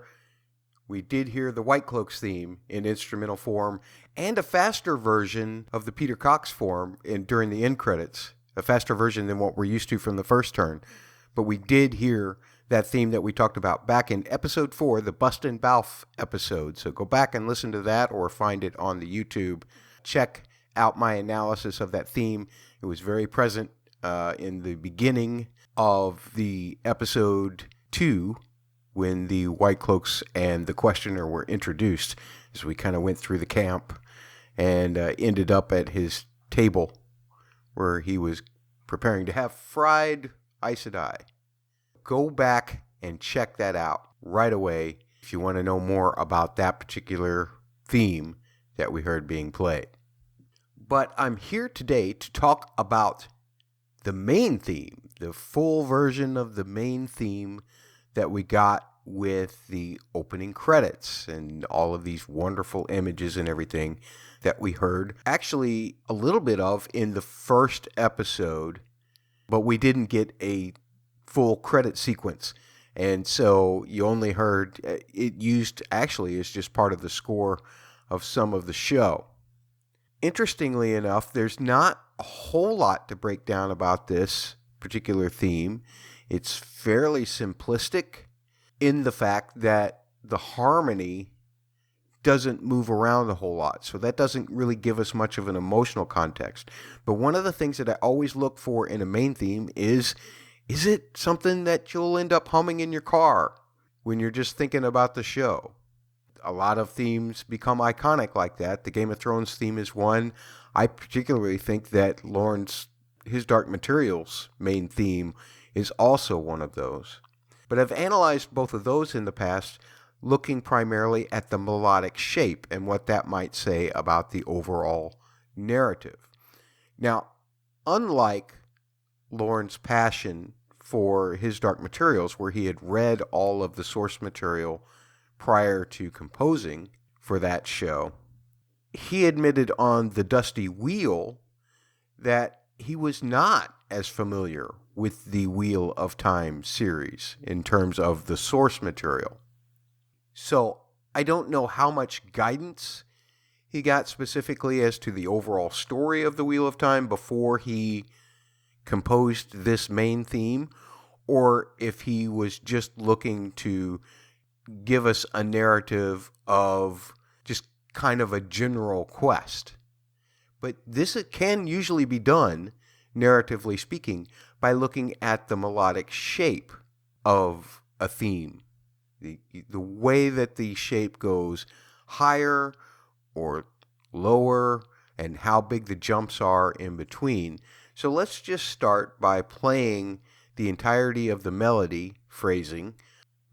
We did hear the White Cloaks theme in instrumental form and a faster version of the Peter Cox form during the end credits, a faster version than what we're used to from the first turn. But we did hear that theme that we talked about back in episode 4, the Bustin' Balfe episode. So go back and listen to that or find it on the YouTube. Check out my analysis of that theme. It was very present in the beginning of the episode 2, when the White Cloaks and the Questioner were introduced, as we kind of went through the camp and ended up at his table where he was preparing to have fried Aes Sedai. Go back and check that out right away if you want to know more about that particular theme that we heard being played. But I'm here today to talk about the main theme, the full version of the main theme that we got with the opening credits and all of these wonderful images and everything that we heard. Actually, a little bit of in the first episode, but we didn't get a full credit sequence. And so you only heard it used actually as just part of the score of some of the show. Interestingly enough, there's not a whole lot to break down about this particular theme. It's fairly simplistic in the fact that the harmony doesn't move around a whole lot, so that doesn't really give us much of an emotional context. But one of the things that I always look for in a main theme is it something that you'll end up humming in your car when you're just thinking about the show? A lot of themes become iconic like that. The Game of Thrones theme is one. I particularly think that His Dark Materials main theme is also one of those. But I've analyzed both of those in the past, looking primarily at the melodic shape and what that might say about the overall narrative. Now, unlike Lorne's passion for His Dark Materials, where he had read all of the source material prior to composing for that show, he admitted on The Dusty Wheel that he was not as familiar with the Wheel of Time series in terms of the source material. So I don't know how much guidance he got specifically as to the overall story of the Wheel of Time before he composed this main theme, or if he was just looking to give us a narrative of just kind of a general quest. But this can usually be done, narratively speaking, by looking at the melodic shape of a theme. The way that the shape goes higher or lower, and how big the jumps are in between. So let's just start by playing the entirety of the melody phrasing,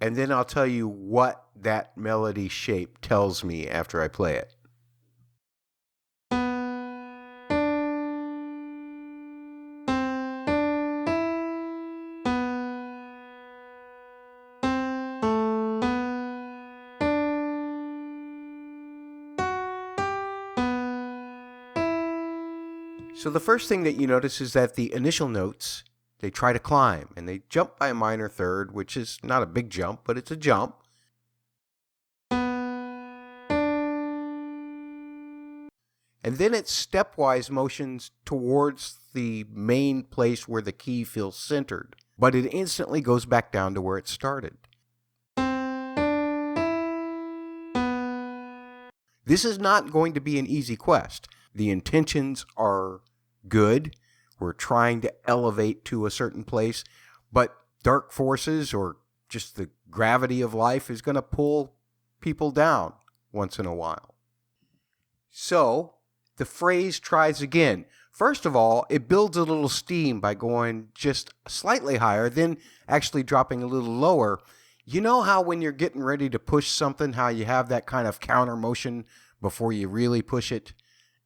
and then I'll tell you what that melody shape tells me after I play it. So the first thing that you notice is that the initial notes, they try to climb, and they jump by a minor third, which is not a big jump, but it's a jump. And then it stepwise motions towards the main place where the key feels centered, but it instantly goes back down to where it started. This is not going to be an easy quest. The intentions are good. We're trying to elevate to a certain place, but dark forces or just the gravity of life is going to pull people down once in a while. So the phrase tries again. First of all, it builds a little steam by going just slightly higher, then actually dropping a little lower. You know how when you're getting ready to push something, how you have that kind of counter motion before you really push it?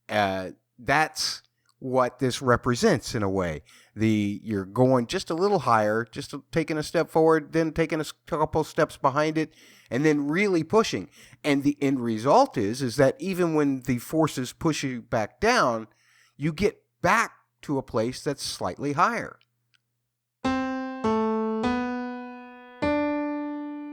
That's what this represents in a way. You're going just a little higher, just taking a step forward, then taking a couple steps behind it, and then really pushing. And the end result is that even when the forces push you back down, you get back to a place that's slightly higher.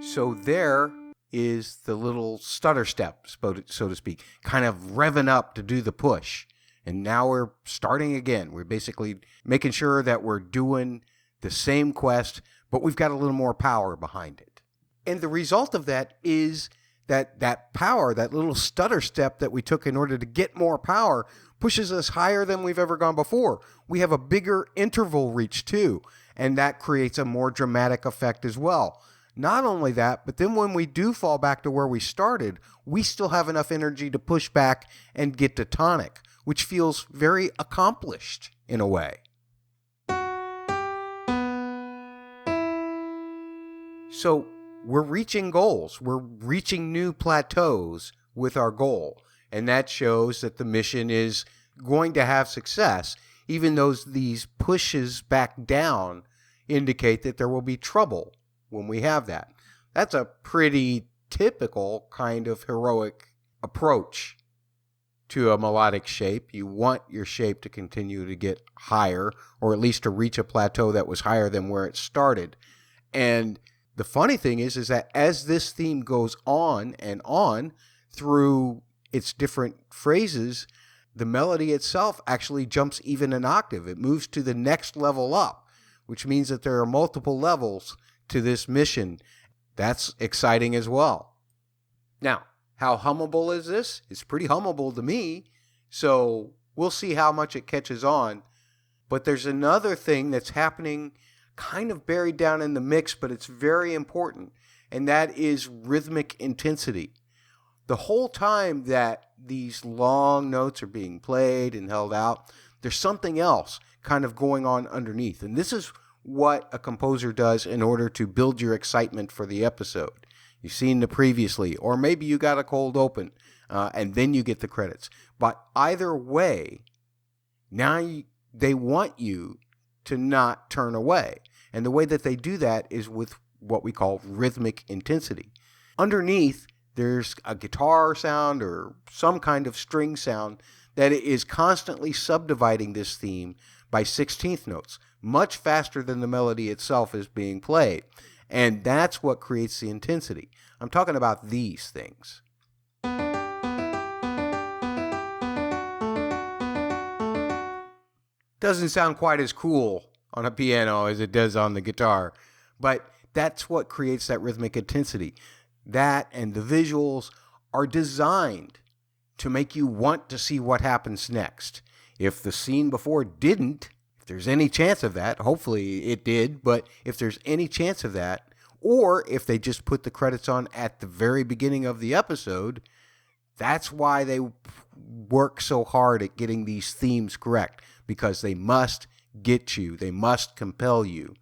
So there is the little stutter step, so to speak, kind of revving up to do the push. And now we're starting again. We're basically making sure that we're doing the same quest, but we've got a little more power behind it. And the result of that is that power, that little stutter step that we took in order to get more power, pushes us higher than we've ever gone before. We have a bigger interval reach too, and that creates a more dramatic effect as well. Not only that, but then when we do fall back to where we started, we still have enough energy to push back and get to tonic, which feels very accomplished in a way. So we're reaching goals. We're reaching new plateaus with our goal. And that shows that the mission is going to have success, even though these pushes back down indicate that there will be trouble when we have that. That's a pretty typical kind of heroic approach to a melodic shape. You want your shape to continue to get higher, or at least to reach a plateau that was higher than where it started. And the funny thing is that as this theme goes on and on through its different phrases, the melody itself actually jumps even an octave. It moves to the next level up, which means that there are multiple levels to this mission. That's exciting as well. Now, How hummable is this? It's pretty hummable to me. So we'll see how much it catches on. But there's another thing that's happening kind of buried down in the mix, but it's very important, and that is rhythmic intensity. The whole time that these long notes are being played and held out, there's something else kind of going on underneath. And this is what a composer does in order to build your excitement for the episode. You've seen the previously, or maybe you got a cold open, and then you get the credits. But either way, now they want you to not turn away. And the way that they do that is with what we call rhythmic intensity. Underneath, there's a guitar sound or some kind of string sound that is constantly subdividing this theme by 16th notes, much faster than the melody itself is being played. And that's what creates the intensity. I'm talking about these things. Doesn't sound quite as cool on a piano as it does on the guitar, but that's what creates that rhythmic intensity. That and the visuals are designed to make you want to see what happens next. If the scene before didn't, if there's any chance of that, hopefully it did, but if there's any chance of that, or if they just put the credits on at the very beginning of the episode, that's why they work so hard at getting these themes correct, because they must get you, they must compel you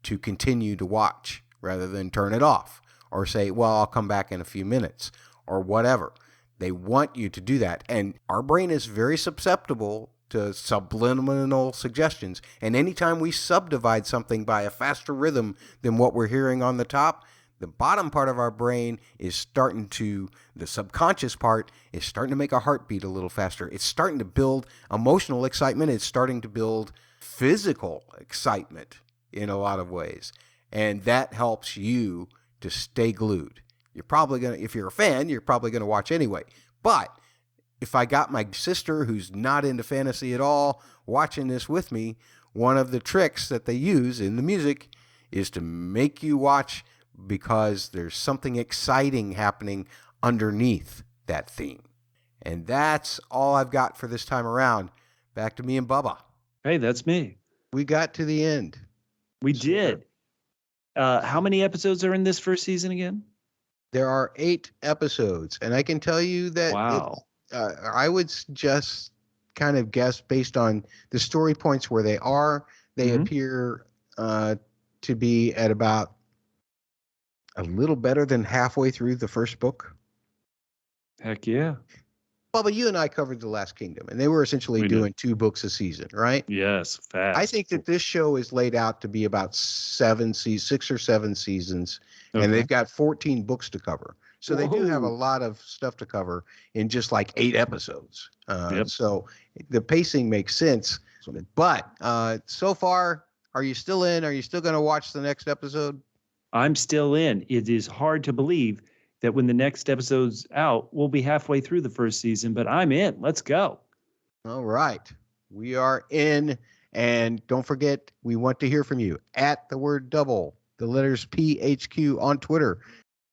to continue to watch rather than turn it off or say, well, I'll come back in a few minutes or whatever. They want you to do that. And our brain is very susceptible to subliminal suggestions. And anytime we subdivide something by a faster rhythm than what we're hearing on the top, the bottom part of our brain is starting to, the subconscious part is starting to make our heart beat a little faster. It's starting to build emotional excitement. It's starting to build physical excitement in a lot of ways. And that helps you to stay glued. You're probably going to, if you're a fan, you're probably going to watch anyway. But if I got my sister who's not into fantasy at all watching this with me, one of the tricks that they use in the music is to make you watch because there's something exciting happening underneath that theme. And that's all I've got for this time around. Back to me and Bubba. Hey, that's me. We got to the end. We did. How many episodes are in this first season again? There are 8 episodes, and I can tell you that Wow. I would just kind of guess based on the story points where they are. They appear to be at about a little better than halfway through the first book. Heck yeah. Bubba, you and I covered The Last Kingdom, and they were essentially doing 2 books a season, right? Yes, fast. I think that this show is laid out to be about 6 or 7 seasons, and they've got 14 books to cover. So they do have a lot of stuff to cover in just like 8 episodes. So the pacing makes sense. But so far, are you still in? Are you still going to watch the next episode? I'm still in. It is hard to believe that when the next episode's out, we'll be halfway through the first season, but I'm in. Let's go. All right. We are in. And don't forget, we want to hear from you at the word double, the letters PHQ on Twitter.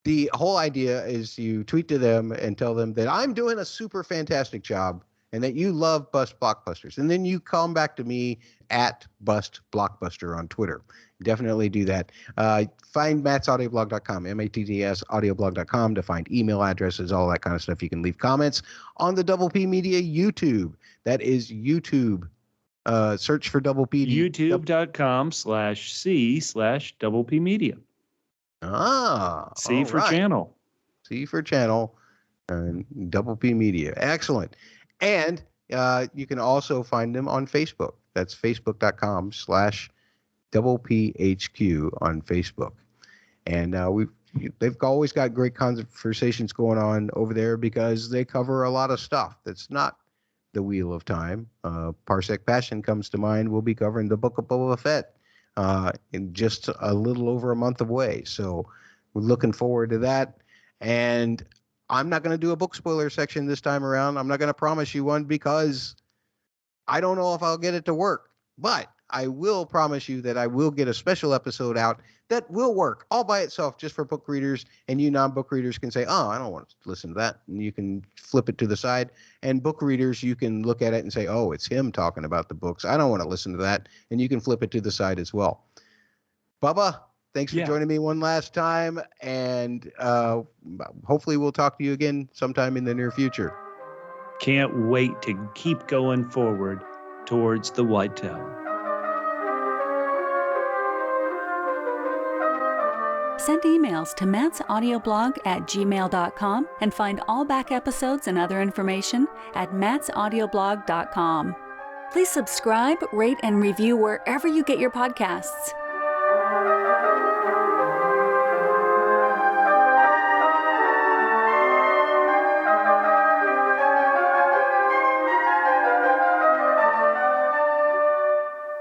The whole idea is you tweet to them and tell them that I'm doing a super fantastic job and that you love Bust Blockbusters. And then you come back to me at Bust Blockbuster on Twitter. Definitely do that. Find mattsaudioblog.com, MATTS audioblog.com to find email addresses, all that kind of stuff. You can leave comments on the Double P Media YouTube. That is YouTube. Search for Double P. YouTube.com/C/Double P Media. C for channel. C for channel and Double P Media. Excellent. And you can also find them on Facebook. That's facebook.com/DoublePHQ on Facebook. And they've always got great conversations going on over there because they cover a lot of stuff that's not the Wheel of Time. Parsec Passion comes to mind. We'll be covering the Book of Boba Fett in just a little over a month away. So we're looking forward to that. And I'm not going to do a book spoiler section this time around. I'm not going to promise you one because I don't know if I'll get it to work. But I will promise you that I will get a special episode out that will work all by itself just for book readers, and you non-book readers can say, oh, I don't want to listen to that, and you can flip it to the side. And book readers, you can look at it and say, oh, it's him talking about the books. I don't want to listen to that, and you can flip it to the side as well. Bubba, thanks for joining me one last time, and hopefully we'll talk to you again sometime in the near future. Can't wait to keep going forward towards the whitetail. Send emails to mattsaudioblog@gmail.com and find all back episodes and other information at mattsaudioblog.com. Please subscribe, rate, and review wherever you get your podcasts.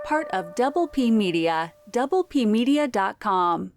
Part of Double P Media, doublepmedia.com.